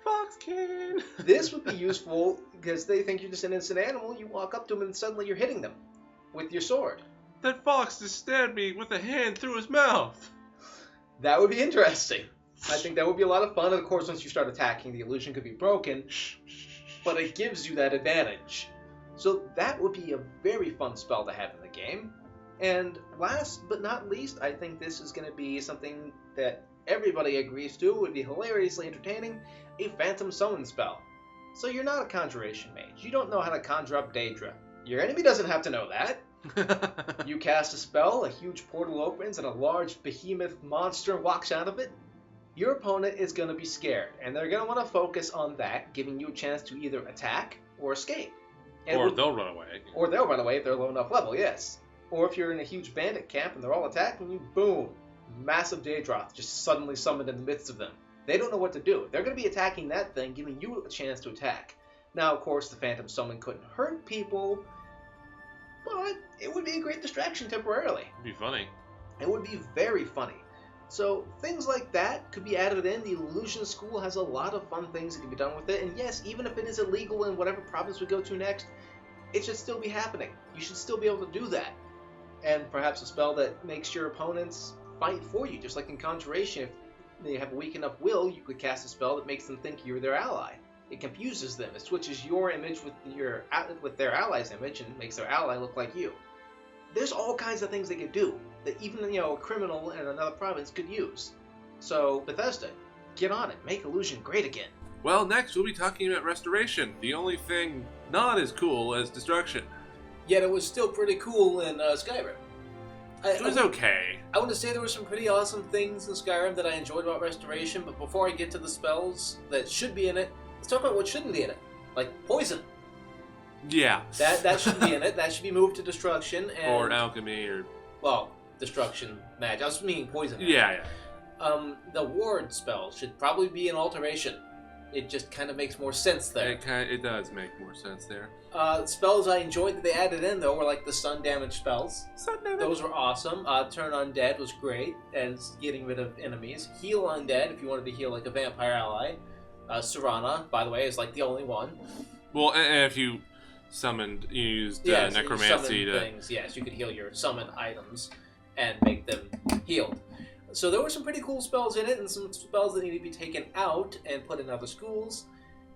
Foxkin! This would be useful because they think you're just an innocent animal. You walk up to them and suddenly you're hitting them with your sword. That fox just stabbed me with a hand through his mouth. That would be interesting. I think that would be a lot of fun. And of course, once you start attacking, the illusion could be broken. But it gives you that advantage. So that would be a very fun spell to have in the game. And last but not least, I think this is going to be something that everybody agrees to. It would be hilariously entertaining. A phantom summon spell. So you're not a conjuration mage. You don't know how to conjure up Daedra. Your enemy doesn't have to know that. You cast a spell, a huge portal opens, and a large behemoth monster walks out of it. Your opponent is going to be scared, and they're going to want to focus on that, giving you a chance to either attack or escape. Or they'll run away. Or they'll run away if they're low enough level, yes. Or if you're in a huge bandit camp and they're all attacking you, boom, massive Daedroth just suddenly summoned in the midst of them. They don't know what to do. They're going to be attacking that thing, giving you a chance to attack. Now, of course, the Phantom Summon couldn't hurt people, but it would be a great distraction temporarily. It'd be funny. It would be very funny. So things like that could be added in. The Illusion School has a lot of fun things that can be done with it. And yes, even if it is illegal in whatever province we go to next, it should still be happening. You should still be able to do that. And perhaps a spell that makes your opponents fight for you. Just like in Conjuration, if they have a weak enough will, you could cast a spell that makes them think you're their ally. It confuses them. It switches your image with their ally's image and makes their ally look like you. There's all kinds of things they could do that even a criminal in another province could use. So Bethesda, get on it. Make Illusion great again. Well, next we'll be talking about Restoration, the only thing not as cool as Destruction. Yet it was still pretty cool in Skyrim. It was okay. I want to say there were some pretty awesome things in Skyrim that I enjoyed about Restoration, but before I get to the spells that should be in it, let's talk about what shouldn't be in it. Like poison. Yeah. That shouldn't be in it. That should be moved to Destruction. Or Alchemy, or... Well, Destruction, magic. I was meaning poison. Yeah. The ward spell should probably be in Alteration. It just kind of makes more sense there. It does make more sense there. Spells I enjoyed that they added in, though, were like the sun damage spells. Sun damage. Those were awesome. Turn Undead was great as getting rid of enemies. Heal Undead if you wanted to heal like a vampire ally. Serana, by the way, is like the only one. Well, and if you used necromancy to... things. Yes, you could heal your summon items and make them healed. So there were some pretty cool spells in it, and some spells that need to be taken out and put in other schools.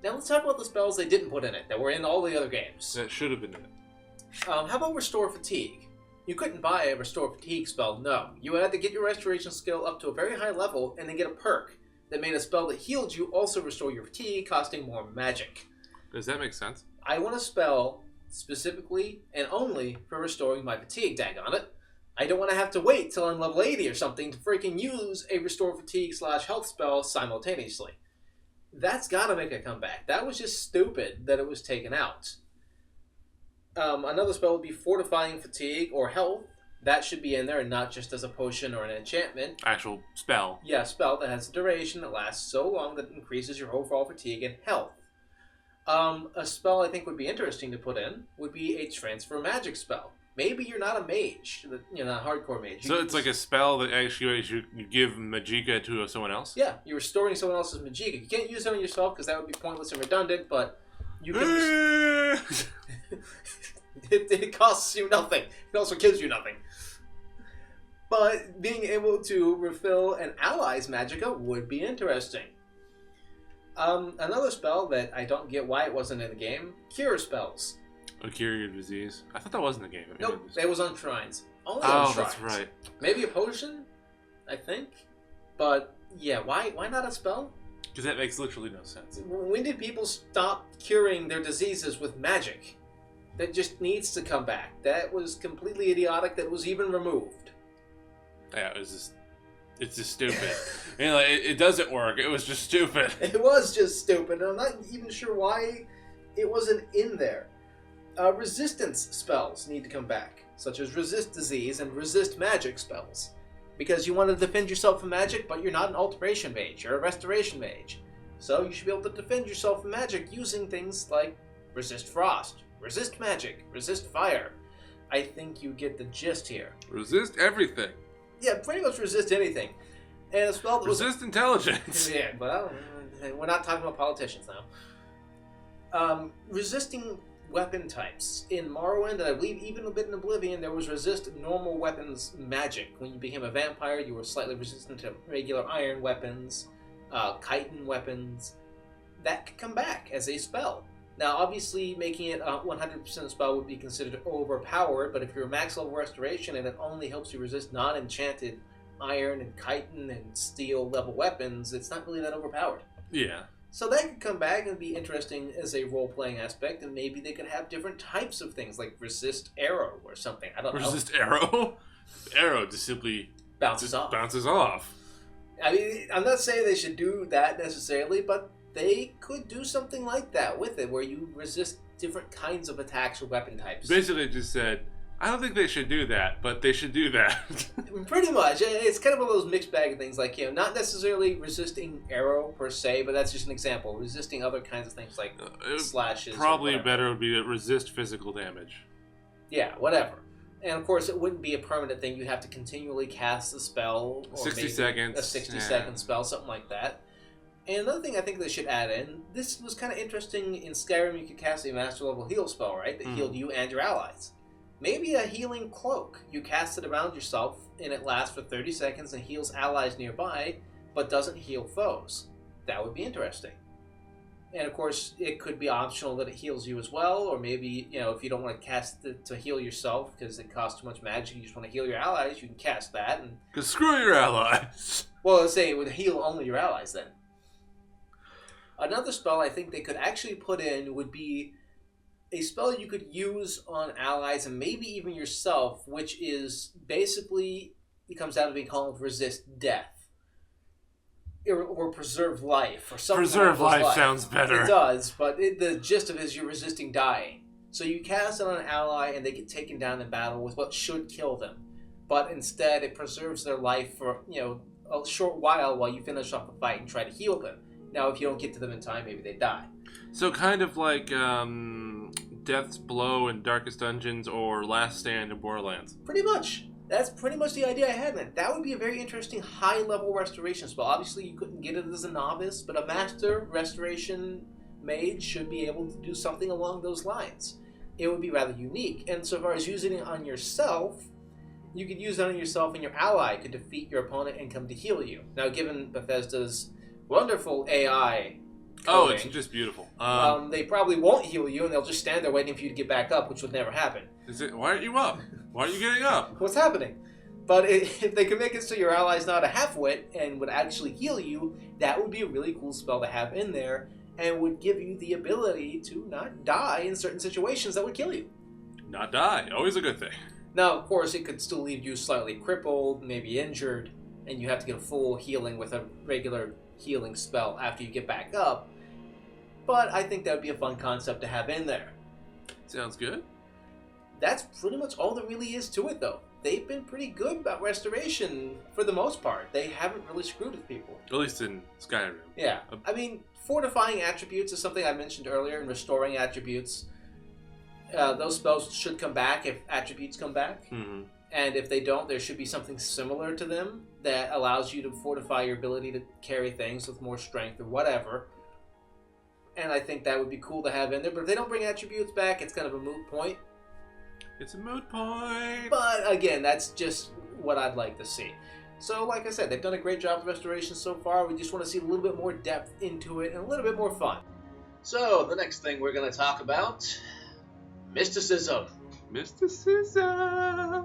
Now let's talk about the spells they didn't put in it, that were in all the other games. That should have been in it. How about Restore Fatigue? You couldn't buy a Restore Fatigue spell, no. You had to get your Restoration skill up to a very high level, and then get a perk that made a spell that healed you also restore your fatigue, costing more magic. Does that make sense? I want a spell specifically and only for restoring my fatigue, daggone it. I don't want to have to wait till I'm level 80 or something to freaking use a Restore Fatigue / health spell simultaneously. That's gotta make a comeback. That was just stupid that it was taken out. Another spell would be Fortifying Fatigue or Health. That should be in there and not just as a potion or an enchantment. Actual spell. Yeah, a spell that has a duration that lasts so long that it increases your overall fatigue and health. A spell I think would be interesting to put in would be a Transfer Magic spell. Maybe you're not a mage, you're not a hardcore mage. So it's like a spell that actually you give Magicka to someone else? Yeah, you're restoring someone else's Magicka. You can't use it on yourself because that would be pointless and redundant, but you can... it costs you nothing. It also gives you nothing. But being able to refill an ally's Magicka would be interesting. Another spell that I don't get why it wasn't in the game, Cure spells. A cure your disease? I thought that was in the game. Nope, it was on shrines. Only on shrines. That's right. Maybe a potion, I think. But, yeah, why not a spell? Because that makes literally no sense. When did people stop curing their diseases with magic? That just needs to come back. That was completely idiotic that it was even removed. Yeah, it's just stupid. It doesn't work. It was just stupid. It was just stupid. I'm not even sure why it wasn't in there. Resistance spells need to come back, such as resist disease and resist magic spells. Because you want to defend yourself from magic, but you're not an alteration mage, you're a restoration mage. So you should be able to defend yourself from magic using things like resist frost, resist magic, resist fire. I think you get the gist here. Resist everything. Yeah, pretty much resist anything. And a spell that resist intelligence. Yeah, well, we're not talking about politicians now. Resisting weapon types. In Morrowind, and I believe even a bit in Oblivion, there was resist normal weapons magic. When you became a vampire, you were slightly resistant to regular iron weapons, chitin weapons. That could come back as a spell. Now, obviously, making it a 100% spell would be considered overpowered, but if you're a max level restoration and it only helps you resist non-enchanted iron and chitin and steel level weapons, it's not really that overpowered. Yeah. So that could come back and be interesting as a role-playing aspect, and maybe they could have different types of things, like resist arrow or something. I don't know. Resist arrow? Arrow just simply bounces off. I mean, I'm not saying they should do that necessarily, but they could do something like that with it, where you resist different kinds of attacks or weapon types. Basically just said, I don't think they should do that, but they should do that. Pretty much. It's kind of one of those mixed bag of things, like, not necessarily resisting arrow per se, but that's just an example. Resisting other kinds of things like slashes. Probably better would be to resist physical damage. Yeah, whatever. And of course, it wouldn't be a permanent thing. You'd have to continually cast the spell. Or 60 seconds. A 60-second spell, something like that. And another thing I think they should add in, this was kind of interesting in Skyrim, you could cast a master level heal spell, right? That healed you and your allies. Maybe a healing cloak. You cast it around yourself, and it lasts for 30 seconds and heals allies nearby, but doesn't heal foes. That would be interesting. And of course, it could be optional that it heals you as well, or maybe, if you don't want to cast it to heal yourself because it costs too much magic, you just want to heal your allies, you can cast that. Because screw your allies! Well, let's say it would heal only your allies then. Another spell I think they could actually put in would be a spell you could use on allies and maybe even yourself, which is basically, it comes down to being called resist death. Or preserve life, or something. Preserve life sounds better. It does, but the gist of it is you're resisting dying. So you cast it on an ally and they get taken down in battle with what should kill them. But instead it preserves their life for, a short while you finish off the fight and try to heal them. Now, if you don't get to them in time, maybe they die. So kind of like Death's Blow in Darkest Dungeons or Last Stand in Borderlands. Pretty much. That's pretty much the idea I had, man. That would be a very interesting high-level restoration spell. Obviously, you couldn't get it as a novice, but a master restoration mage should be able to do something along those lines. It would be rather unique. And so far as using it on yourself, you could use it on yourself and your ally could defeat your opponent and come to heal you. Now, given Bethesda's wonderful AI coding, it's just beautiful. they probably won't heal you, and they'll just stand there waiting for you to get back up, which would never happen. Why aren't you up? Why aren't you getting up? What's happening? But if they could make it so your ally's not a half-wit and would actually heal you, that would be a really cool spell to have in there, and would give you the ability to not die in certain situations that would kill you. Not die. Always a good thing. Now, of course, it could still leave you slightly crippled, maybe injured, and you have to get a full healing with a regular healing spell after you get back up. But I think that would be a fun concept to have in there. Sounds good. That's pretty much all there really is to it, though. They've been pretty good about restoration for the most part. They haven't really screwed with people. At least in Skyrim. Yeah. I mean, fortifying attributes is something I mentioned earlier, and restoring attributes. Those spells should come back if attributes come back. Mm-hmm. And if they don't, there should be something similar to them that allows you to fortify your ability to carry things with more strength or whatever. And I think that would be cool to have in there. But if they don't bring attributes back, it's kind of a moot point. It's a moot point. But again, that's just what I'd like to see. So like I said, they've done a great job with restoration so far. We just want to see a little bit more depth into it and a little bit more fun. So, the next thing we're going to talk about, mysticism. Mysticism.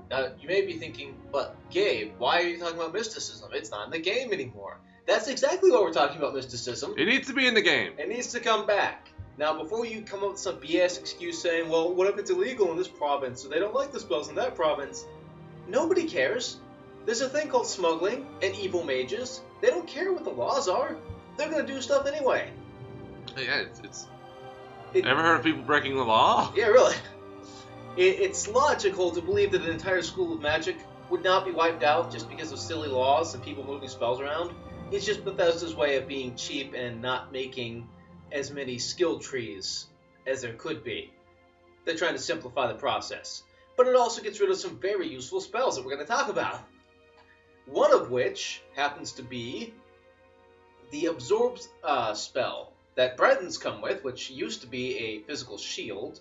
Now, you may be thinking, but Gabe, why are you talking about mysticism? It's not in the game anymore. That's exactly what we're talking about, mysticism. It needs to be in the game. It needs to come back. Now, before you come up with some BS excuse saying, well, what if it's illegal in this province, so they don't like the spells in that province? Nobody cares. There's a thing called smuggling and evil mages. They don't care what the laws are. They're going to do stuff anyway. Yeah, it's... Ever heard of people breaking the law? Yeah, really. It's logical to believe that an entire school of magic would not be wiped out just because of silly laws and people moving spells around. It's just Bethesda's way of being cheap and not making as many skill trees as there could be. They're trying to simplify the process. But it also gets rid of some very useful spells that we're going to talk about. One of which happens to be the Absorb spell that Bretons come with, which used to be a physical shield.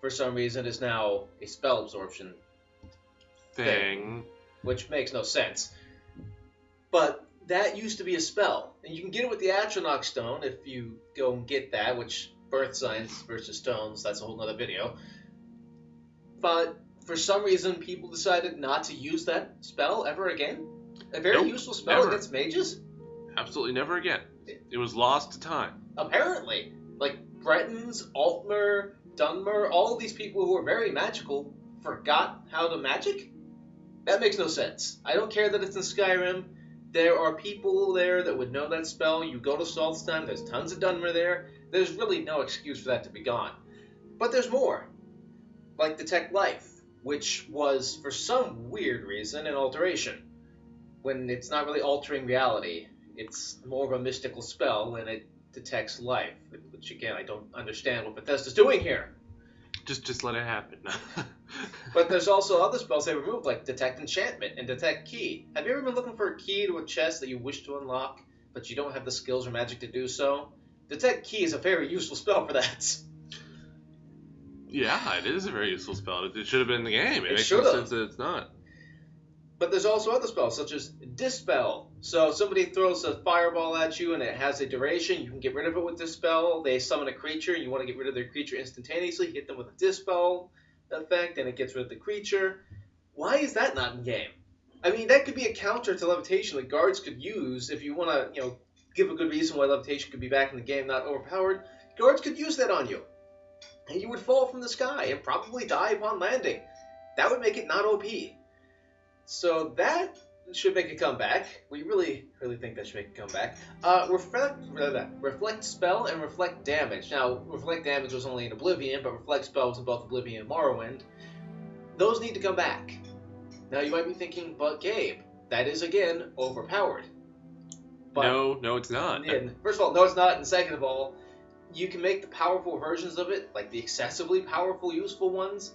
For some reason is now a spell absorption Thing. which makes no sense. But that used to be a spell. And you can get it with the Atronach Stone if you go and get that, which Birth Signs versus Stones, that's a whole nother video. But for some reason, people decided not to use that spell ever again. A very useful spell never. against mages? Absolutely never again. It was lost to time. Apparently. Like, Bretons, Altmer, Dunmer, all of these people who are very magical forgot how to magic? That makes no sense. I don't care that it's in Skyrim. There are people there that would know that spell. You go to Saltstein, there's tons of Dunmer there. There's really no excuse for that to be gone. But there's more. Like Detect Life, which was, for some weird reason, an alteration. When it's not really altering reality. It's more of a mystical spell and it detects life. Which, again, I don't understand what Bethesda's doing here. Just let it happen. But there's also other spells they removed, like Detect Enchantment and Detect Key. Have you ever been looking for a key to a chest that you wish to unlock, but you don't have the skills or magic to do so? Detect Key is a very useful spell for that. Yeah, it is a very useful spell. It should have been in the game. It makes should no have. sense that it's not. But there's also other spells, such as Dispel. So somebody throws a fireball at you and it has a duration. You can get rid of it with Dispel. They summon a creature and you want to get rid of their creature instantaneously. Hit them with a Dispel effect and it gets rid of the creature. Why is that not in game? I mean, that could be a counter to levitation that guards could use if you want to, give a good reason why levitation could be back in the game, not overpowered. Guards could use that on you. And you would fall from the sky and probably die upon landing. That would make it not OP. So that should make a comeback. We really think that should make a comeback. Reflect Spell and Reflect Damage. Now, Reflect Damage was only in Oblivion, but Reflect Spell was in both Oblivion and Morrowind. Those need to come back. Now, you might be thinking, but Gabe, that is, again, overpowered. But, No, it's not. First of all, no, it's not. And second of all, you can make the powerful versions of it, like the excessively powerful, useful ones,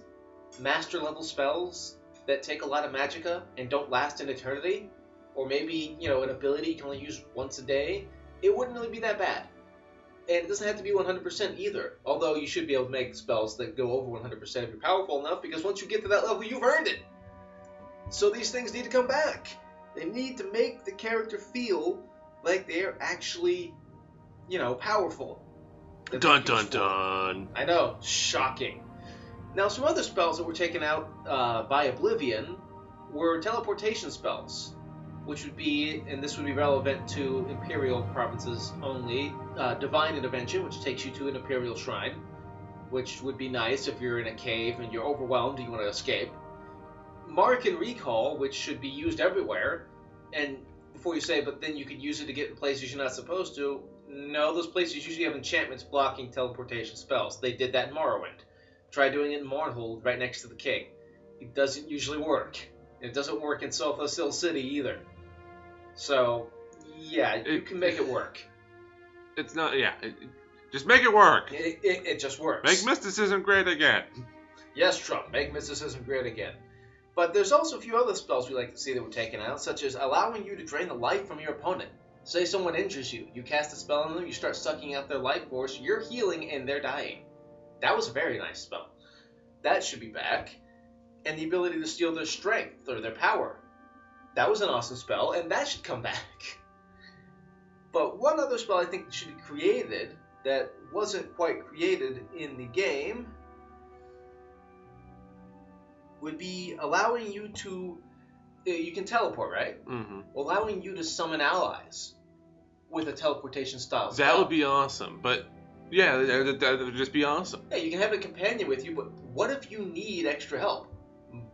master-level spells that take a lot of magicka and don't last an eternity, or maybe, an ability you can only use once a day, it wouldn't really be that bad. And it doesn't have to be 100% either, although you should be able to make spells that go over 100% if you're powerful enough, because once you get to that level, you've earned it. So these things need to come back. They need to make the character feel like they're actually, powerful. Dun dun dun. I know, shocking. Now, some other spells that were taken out by Oblivion were teleportation spells, which would be, and this would be relevant to Imperial provinces only, Divine Intervention, which takes you to an Imperial shrine, which would be nice if you're in a cave and you're overwhelmed and you want to escape. Mark and Recall, which should be used everywhere, and before you say, but then you could use it to get in places you're not supposed to, no, those places usually have enchantments blocking teleportation spells. They did that in Morrowind. Try doing it in Mournhold, right next to the king. It doesn't usually work. It doesn't work in Sil City either. So, yeah, you can make it work. It's not, just make it work. It just works. Make mysticism great again. Yes, Trump, make mysticism great again. But there's also a few other spells we like to see that were taken out, such as allowing you to drain the life from your opponent. Say someone injures you, you cast a spell on them, you start sucking out their life force, you're healing and they're dying. That was a very nice spell. That should be back. And the ability to steal their strength or their power. That was an awesome spell, and that should come back. But one other spell I think should be created that wasn't quite created in the game would be allowing you to... You can teleport, right? Mm-hmm. Allowing you to summon allies with a teleportation style spell. That would be awesome, but... Yeah, that would just be awesome. Yeah, you can have a companion with you, but what if you need extra help?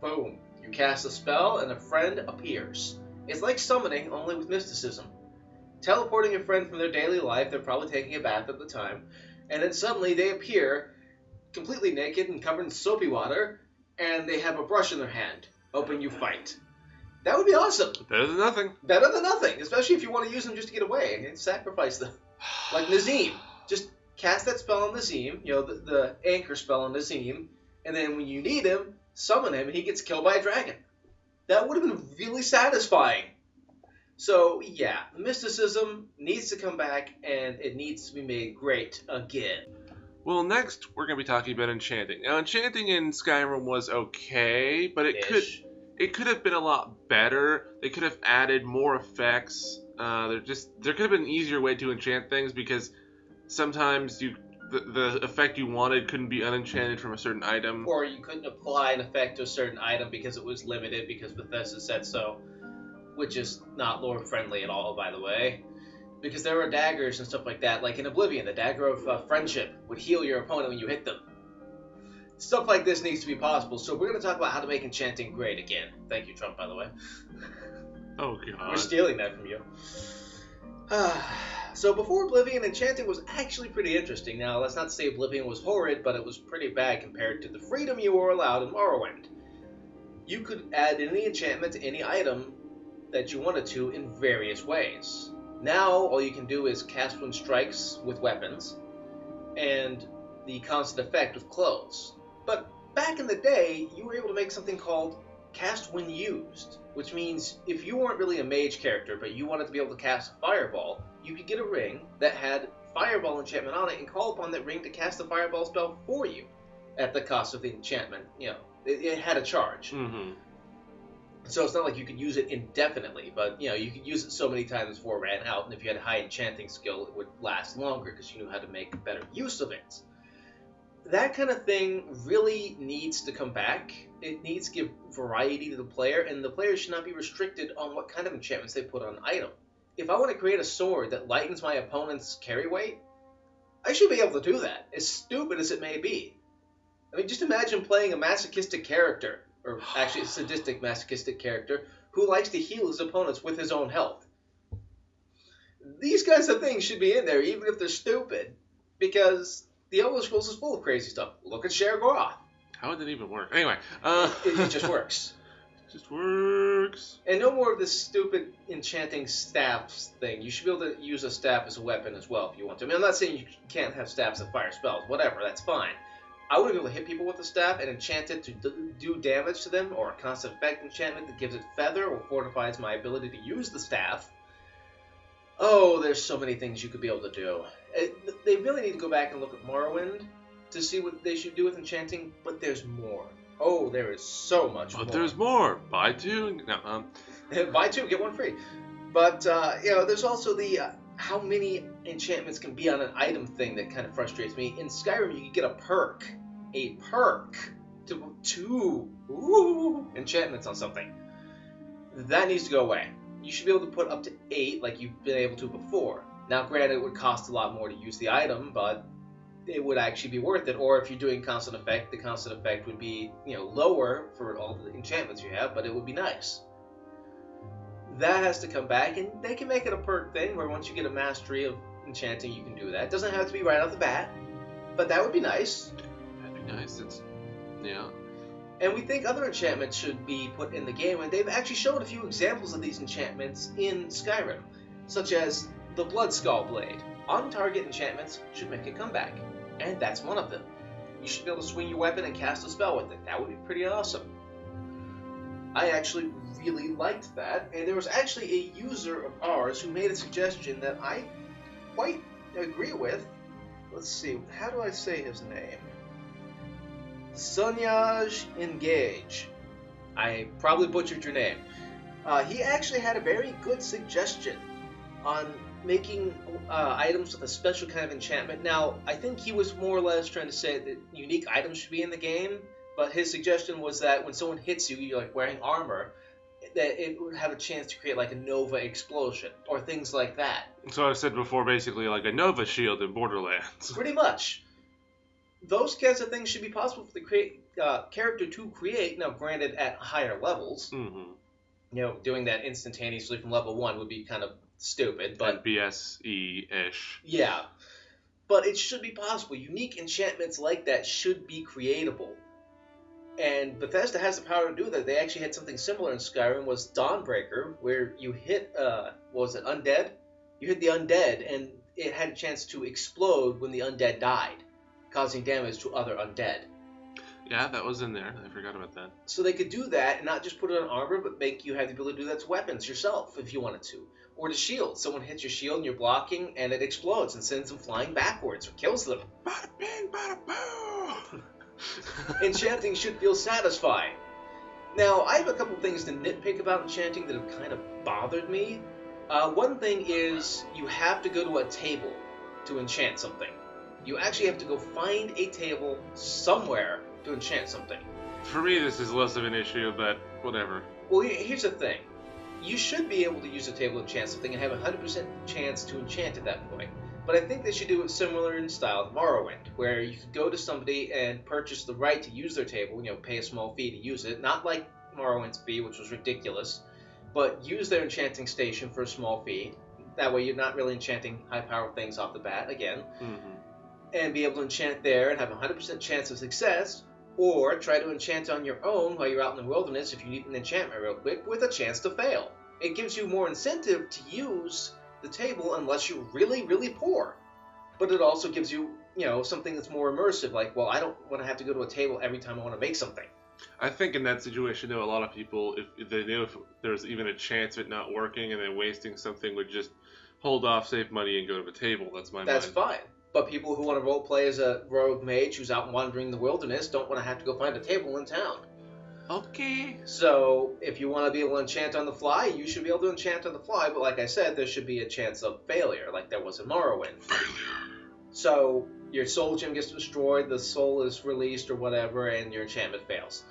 Boom. You cast a spell and a friend appears. It's like summoning, only with mysticism. Teleporting a friend from their daily life, they're probably taking a bath at the time, and then suddenly they appear completely naked and covered in soapy water, and they have a brush in their hand, hoping you fight. That would be awesome. Better than nothing. Better than nothing, especially if you want to use them just to get away and sacrifice them. Like Nazim. Just cast that spell on Nazim, the anchor spell on Nazim, and then when you need him, summon him and he gets killed by a dragon. That would have been really satisfying. So, yeah, Mysticism needs to come back, and it needs to be made great again. Well, next we're going to be talking about Enchanting. Now, Enchanting in Skyrim was okay, but it could have been a lot better. They could have added more effects. There could have been an easier way to enchant things, because sometimes the effect you wanted couldn't be unenchanted from a certain item. Or you couldn't apply an effect to a certain item because it was limited because Bethesda said so, which is not lore-friendly at all, by the way. Because there were daggers and stuff like that, like in Oblivion, the dagger of friendship would heal your opponent when you hit them. Stuff like this needs to be possible, so we're going to talk about how to make Enchanting great again. Thank you, Trump, by the way. Oh, God. We're stealing that from you. So before Oblivion, Enchanting was actually pretty interesting. Now, let's not say Oblivion was horrid, but it was pretty bad compared to the freedom you were allowed in Morrowind. You could add any enchantment to any item that you wanted to in various ways. Now, all you can do is cast when strikes with weapons, and the constant effect with clothes. But back in the day, you were able to make something called cast when used, which means if you weren't really a mage character, but you wanted to be able to cast a fireball, you could get a ring that had fireball enchantment on it and call upon that ring to cast the fireball spell for you at the cost of the enchantment. It had a charge. Mm-hmm. So it's not like you could use it indefinitely, but you could use it so many times before it ran out, and if you had a high enchanting skill, it would last longer because you knew how to make better use of it. That kind of thing really needs to come back. It needs to give variety to the player, and the player should not be restricted on what kind of enchantments they put on an item. If I want to create a sword that lightens my opponent's carry weight, I should be able to do that, as stupid as it may be. I mean, just imagine playing a masochistic character, or actually a sadistic masochistic character, who likes to heal his opponents with his own health. These kinds of things should be in there, even if they're stupid, because the Elder Scrolls is full of crazy stuff. Look at Shergoth. How would that even work? Anyway. It just works. It just works. And no more of this stupid enchanting staffs thing. You should be able to use a staff as a weapon as well if you want to. I mean, I'm not saying you can't have staffs that fire spells. Whatever, that's fine. I want to be able to hit people with the staff and enchant it to do damage to them, or a constant effect enchantment that gives it feather or fortifies my ability to use the staff. Oh, there's so many things you could be able to do. They really need to go back and look at Morrowind to see what they should do with enchanting, but there's more. Oh, there is so much more. But there's more. Buy two. No, Buy two, get one free. But, there's also the how many enchantments can be on an item thing that kind of frustrates me. In Skyrim, you can get a perk to put 2 enchantments on something. That needs to go away. You should be able to put up to 8 like you've been able to before. Now, granted, it would cost a lot more to use the item, but it would actually be worth it. Or if you're doing constant effect, the constant effect would be, lower for all the enchantments you have, but it would be nice. That has to come back, and they can make it a perk thing where once you get a mastery of enchanting, you can do that. It doesn't have to be right off the bat, but that would be nice. That'd be nice. Yeah. And we think other enchantments should be put in the game, and they've actually shown a few examples of these enchantments in Skyrim, such as the Blood Skull Blade. On-target enchantments should make a comeback, and that's one of them. You should be able to swing your weapon and cast a spell with it. That would be pretty awesome. I actually really liked that, and there was actually a user of ours who made a suggestion that I quite agree with. Let's see, how do I say his name? Sunyaj Engage. I probably butchered your name. He actually had a very good suggestion on making items with a special kind of enchantment. Now, I think he was more or less trying to say that unique items should be in the game, but his suggestion was that when someone hits you, you're like wearing armor, that it would have a chance to create like a Nova explosion, or things like that. So I said before, basically like a Nova shield in Borderlands. Pretty much. Those kinds of things should be possible for the character to create, now granted at higher levels. Mm-hmm. Doing that instantaneously from level 1 would be kind of stupid, but... BSE-ish. Yeah. But it should be possible. Unique enchantments like that should be creatable. And Bethesda has the power to do that. They actually had something similar in Skyrim, was Dawnbreaker, where you hit, what was it, undead? You hit the undead, and it had a chance to explode when the undead died, causing damage to other undead. Yeah, that was in there. I forgot about that. So they could do that, and not just put it on armor, but make you have the ability to do that to weapons yourself, if you wanted to. Or to shield. Someone hits your shield and you're blocking, and it explodes and sends them flying backwards, or kills them. Bada bing, bada boo! Enchanting should feel satisfying. Now, I have a couple things to nitpick about enchanting that have kind of bothered me. One thing is you have to go to a table to enchant something. You actually have to go find a table somewhere to enchant something. For me, this is less of an issue, but whatever. Well, here's the thing. You should be able to use a table to enchant something and have a 100% chance to enchant at that point. But I think they should do it similar in style to Morrowind, where you could go to somebody and purchase the right to use their table, pay a small fee to use it, not like Morrowind's fee, which was ridiculous, but use their enchanting station for a small fee. That way you're not really enchanting high-powered things off the bat, again, and be able to enchant there and have a 100% chance of success, or try to enchant on your own while you're out in the wilderness if you need an enchantment real quick, with a chance to fail. It gives you more incentive to use the table unless you're really, really poor. But it also gives you, something that's more immersive, like, well, I don't want to have to go to a table every time I want to make something. I think in that situation, though, a lot of people, if they knew if there's even a chance of it not working and then wasting something, would just hold off, save money, and go to the table. That's fine. But people who want to roleplay as a rogue mage who's out wandering the wilderness don't want to have to go find a table in town. Okay. So, if you want to be able to enchant on the fly, you should be able to enchant on the fly, but like I said, there should be a chance of failure, like there was in Morrowind. So, your soul gem gets destroyed, the soul is released or whatever, and your enchantment fails.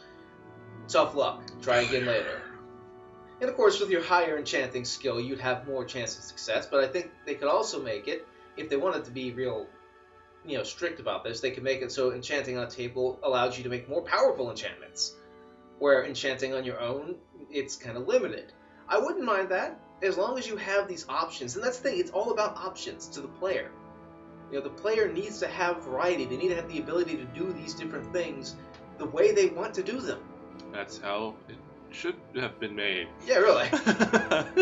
Tough luck. Try again later. And of course, with your higher enchanting skill, you'd have more chance of success, but I think they could also make it, if they wanted to be real, strict about this, they could make it so enchanting on a table allows you to make more powerful enchantments. Where enchanting on your own, it's kind of limited. I wouldn't mind that, as long as you have these options. And that's the thing, it's all about options to the player. The player needs to have variety. They need to have the ability to do these different things the way they want to do them. That's how it should have been made. Yeah, really.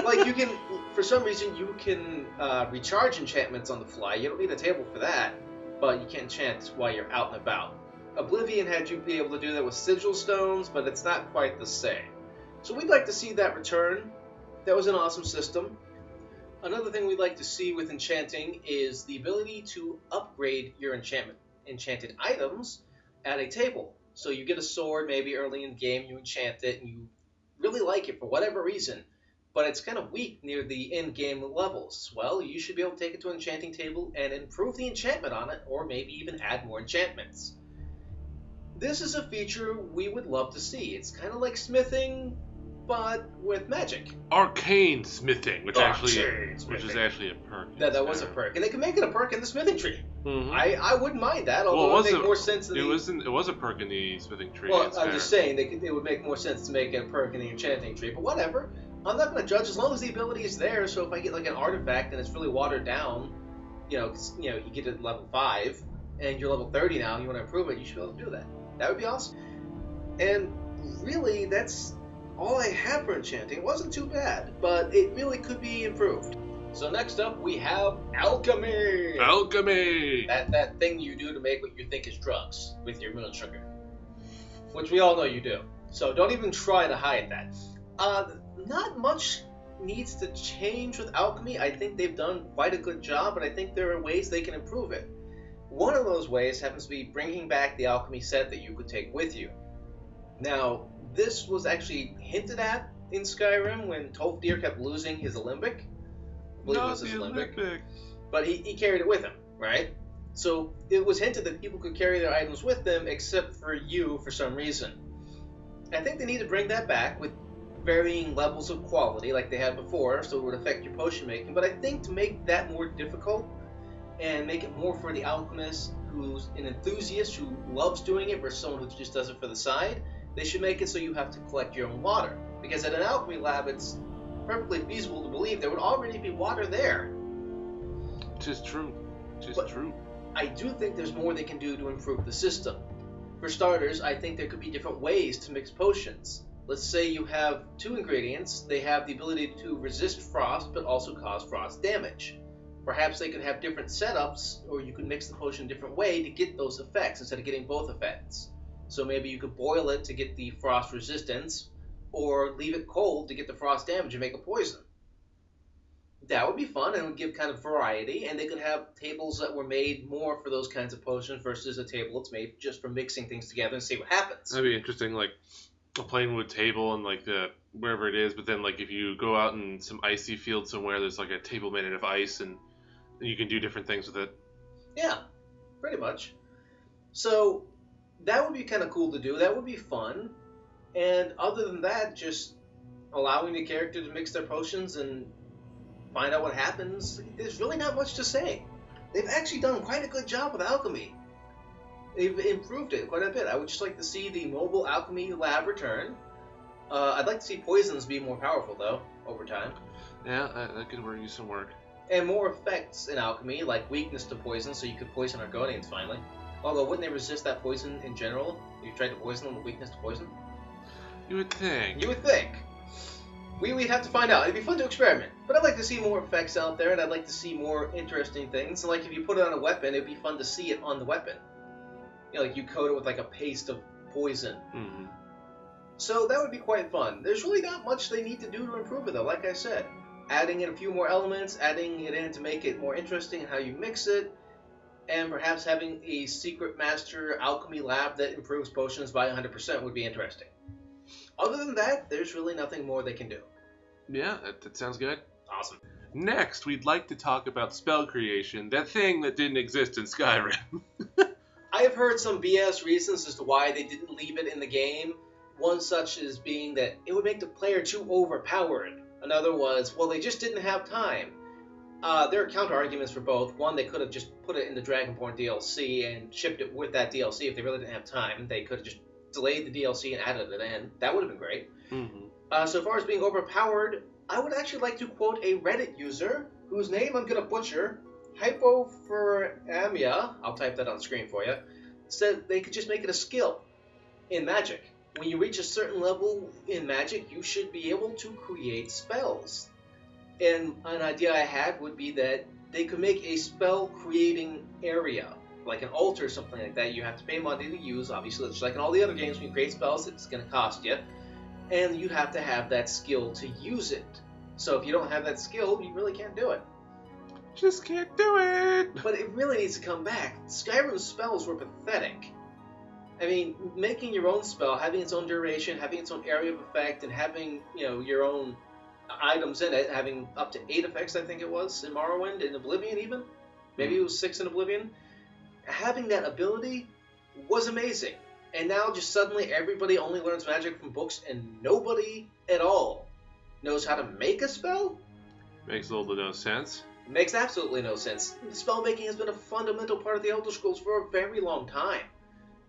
Like, you can, for some reason, you can recharge enchantments on the fly. You don't need a table for that, but you can enchant while you're out and about. Oblivion had you be able to do that with sigil stones, but it's not quite the same. So we'd like to see that return. That was an awesome system. Another thing we'd like to see with enchanting is the ability to upgrade your enchanted items at a table. So you get a sword maybe early in the game, you enchant it, and you really like it for whatever reason, but it's kind of weak near the end game levels. Well, you should be able to take it to an enchanting table and improve the enchantment on it, or maybe even add more enchantments. This is a feature we would love to see. It's kind of like smithing, but with magic. Arcane smithing, which is actually a perk. That was a perk, and they can make it a perk in the smithing tree. Mm-hmm. I wouldn't mind that, although it would make more sense than it was a perk in the smithing tree. Well, I'm just saying it would make more sense to make it a perk in the enchanting tree, but whatever. I'm not going to judge as long as the ability is there. So if I get like an artifact and it's really watered down, you get it at level 5 and you're level 30 now, and you want to improve it, you should be able to do that. That would be awesome. And really, that's all I have for enchanting. It wasn't too bad, but it really could be improved. So next up, we have Alchemy! Alchemy! That thing you do to make what you think is drugs with your moon sugar. Which we all know you do. So don't even try to hide that. Not much needs to change with Alchemy. I think they've done quite a good job, but I think there are ways they can improve it. One of those ways happens to be bringing back the Alchemy set that you could take with you. Now, this was actually hinted at in Skyrim when Tolfdir kept losing his Alembic. I believe it was his Alembic. But he carried it with him, right? So it was hinted that people could carry their items with them except for you for some reason. I think they need to bring that back with varying levels of quality like they had before, so it would affect your potion making. But I think to make that more difficult and make it more for the alchemist who's an enthusiast who loves doing it versus someone who just does it for the side, they should make it so you have to collect your own water. Because at an alchemy lab, it's perfectly feasible to believe there would already be water there. Just true. I do think there's more they can do to improve the system. For starters, I think there could be different ways to mix potions. Let's say you have 2 ingredients, they have the ability to resist frost but also cause frost damage. Perhaps they could have different setups, or you could mix the potion a different way to get those effects instead of getting both effects. So maybe you could boil it to get the frost resistance, or leave it cold to get the frost damage and make a poison. That would be fun and would give kind of variety, and they could have tables that were made more for those kinds of potions versus a table that's made just for mixing things together and see what happens. That'd be interesting, like a plain wood table and like the wherever it is, but then like if you go out in some icy field somewhere, there's like a table made out of ice and you can do different things with it. Yeah, pretty much. So that would be kind of cool to do. That would be fun. And other than that, just allowing the character to mix their potions and find out what happens, there's really not much to say. They've actually done quite a good job with alchemy. They've improved it quite a bit. I would just like to see the mobile alchemy lab return. I'd like to see poisons be more powerful, though, over time. Yeah, that could use some work. And more effects in alchemy, like weakness to poison, so you could poison Argonians finally. Although, wouldn't they resist that poison in general if you tried to poison them with weakness to poison? You would think. You would think. We'd have to find out. It'd be fun to experiment. But I'd like to see more effects out there, and I'd like to see more interesting things. And like if you put it on a weapon, it'd be fun to see it on the weapon. You know, like you coat it with like a paste of poison. Mm-hmm. So that would be quite fun. There's really not much they need to do to improve it, though, like I said. Adding in a few more elements, adding it in to make it more interesting in how you mix it, and perhaps having a secret master alchemy lab that improves potions by 100% would be interesting. Other than that, there's really nothing more they can do. Yeah, that sounds good. Awesome. Next, we'd like to talk about spell creation, that thing that didn't exist in Skyrim. I have heard some BS reasons as to why they didn't leave it in the game. One such as being that it would make the player too overpowered. Another was, well, they just didn't have time. There are counter-arguments for both. One, they could have just put it in the Dragonborn DLC and shipped it with that DLC if they really didn't have time. They could have just delayed the DLC and added it in. That would have been great. Mm-hmm. So far as being overpowered, I would actually like to quote a Reddit user, whose name I'm going to butcher, Hypophoramia, I'll type that on the screen for you, said they could just make it a skill in Magic. When you reach a certain level in Magic, you should be able to create spells. And an idea I had would be that they could make a spell-creating area, like an altar or something like that. You have to pay money to use, obviously. It's like in all the other games, when you create spells, it's going to cost you. And you have to have that skill to use it. So if you don't have that skill, you really can't do it. Just can't do it! But it really needs to come back. Skyrim's spells were pathetic. I mean, making your own spell, having its own duration, having its own area of effect, and having, your own items in it, having up to 8 effects, I think it was, in Morrowind, in Oblivion even. Maybe it was 6 in Oblivion. Having that ability was amazing. And now just suddenly everybody only learns magic from books and nobody at all knows how to make a spell? Makes a little to no sense. Makes absolutely no sense. Spell making has been a fundamental part of the Elder Scrolls for a very long time.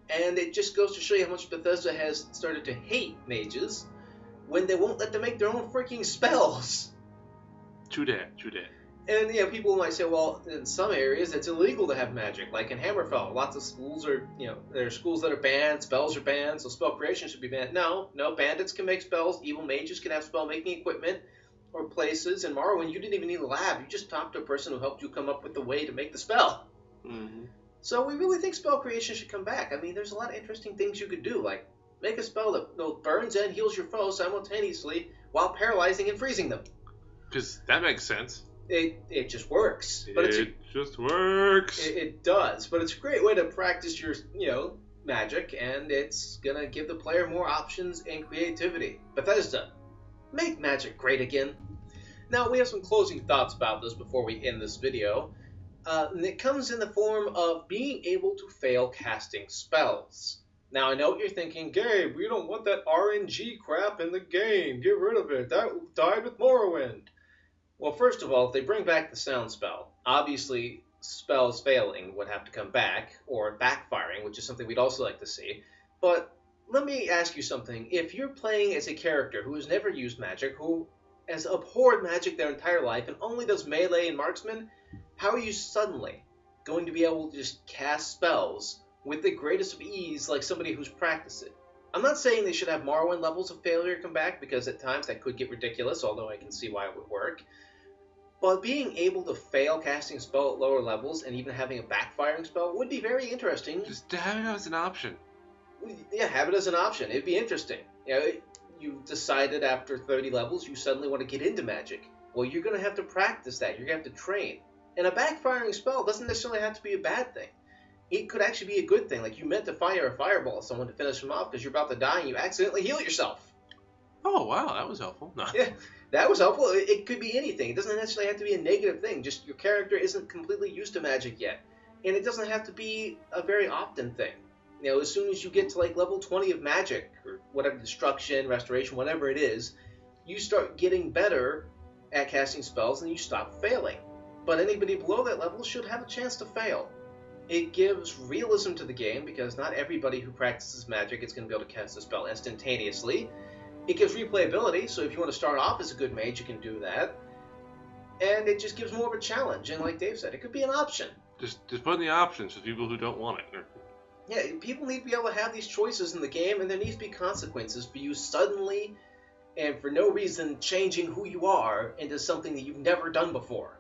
And it just goes to show you how much Bethesda has started to hate mages when they won't let them make their own freaking spells. True that, true that. And, people might say, well, in some areas it's illegal to have magic, like in Hammerfell. Lots of schools are, there are schools that are banned, spells are banned, so spell creation should be banned. No, bandits can make spells, evil mages can have spell-making equipment or places. In Morrowind, you didn't even need a lab. You just talked to a person who helped you come up with the way to make the spell. Mm-hmm. So we really think spell creation should come back. I mean, there's a lot of interesting things you could do, like make a spell that burns and heals your foe simultaneously while paralyzing and freezing them. Because that makes sense. It just works. It just works. It does, but it's a great way to practice your, magic, and it's gonna give the player more options and creativity. Bethesda, make magic great again. Now, we have some closing thoughts about this before we end this video. And it comes in the form of being able to fail casting spells. Now, I know what you're thinking, Gabe, we don't want that RNG crap in the game. Get rid of it. That died with Morrowind. Well, first of all, if they bring back the sound spell, obviously spells failing would have to come back, or backfiring, which is something we'd also like to see. But let me ask you something. If you're playing as a character who has never used magic, who has abhorred magic their entire life and only does melee and marksman, how are you suddenly going to be able to just cast spells with the greatest of ease like somebody who's practiced it. I'm not saying they should have Morrowind levels of failure come back, because at times that could get ridiculous, although I can see why it would work. But being able to fail casting a spell at lower levels and even having a backfiring spell would be very interesting. Just have it as an option. Yeah, have it as an option. It'd be interesting. You know, you decided after 30 levels you suddenly want to get into magic. Well, you're going to have to practice that. You're going to have to train. And a backfiring spell doesn't necessarily have to be a bad thing. It could actually be a good thing. Like, you meant to fire a fireball at someone to finish them off because you're about to die and you accidentally heal yourself. Oh, wow, that was helpful. No. Yeah, that was helpful. It could be anything. It doesn't necessarily have to be a negative thing. Just your character isn't completely used to magic yet. And it doesn't have to be a very often thing. You know, as soon as you get to like level 20 of magic, or whatever, destruction, restoration, whatever it is, you start getting better at casting spells and you stop failing. But anybody below that level should have a chance to fail. It gives realism to the game, because not everybody who practices magic is going to be able to cast a spell instantaneously. It gives replayability, so if you want to start off as a good mage, you can do that. And it just gives more of a challenge, and like Dave said, it could be an option. Just put in the options for people who don't want it. Yeah, people need to be able to have these choices in the game, and there needs to be consequences for you suddenly, and for no reason, changing who you are into something that you've never done before.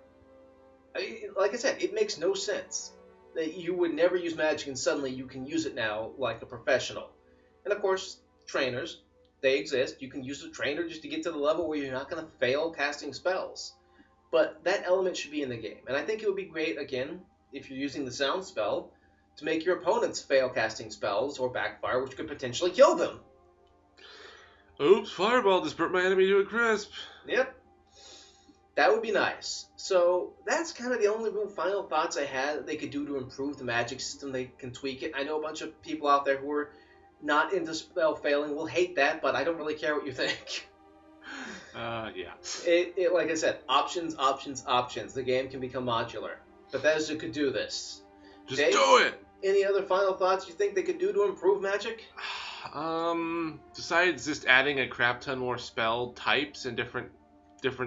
Like I said, it makes no sense that you would never use magic and suddenly you can use it now like a professional. And of course, trainers, they exist. You can use a trainer just to get to the level where you're not going to fail casting spells. But that element should be in the game. And I think it would be great, again, if you're using the sound spell, to make your opponents fail casting spells or backfire, which could potentially kill them. Oops, fireball just burnt my enemy to a crisp. Yep. That would be nice. So that's kind of the only real final thoughts I had that they could do to improve the magic system. They can tweak it. I know a bunch of people out there who are not into spell failing will hate that, but I don't really care what you think. Yeah. It like I said, options, options, options. The game can become modular. Bethesda could do this. Just Dave, do it! Any other final thoughts you think they could do to improve magic? Besides just adding a crap ton more spell types and different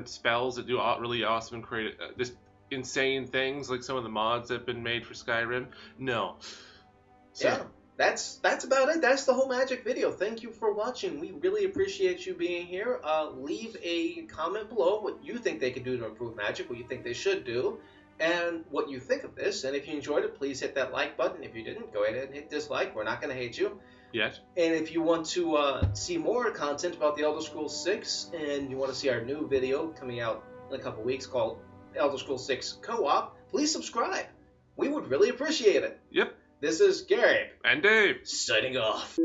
spells that do really awesome and create just insane things like some of the mods that have been made for Skyrim. No. So, yeah, that's about it. That's the whole magic video. Thank you for watching. We really appreciate you being here. Leave a comment below what you think they could do to improve magic, what you think they should do, and what you think of this. And if you enjoyed it, please hit that like button. If you didn't, go ahead and hit dislike. We're not going to hate you. Yes. And if you want to see more content about the Elder Scrolls 6, and you want to see our new video coming out in a couple weeks called Elder Scrolls 6 Co-op, please subscribe. We would really appreciate it. Yep. This is Gabe And Dave. signing off.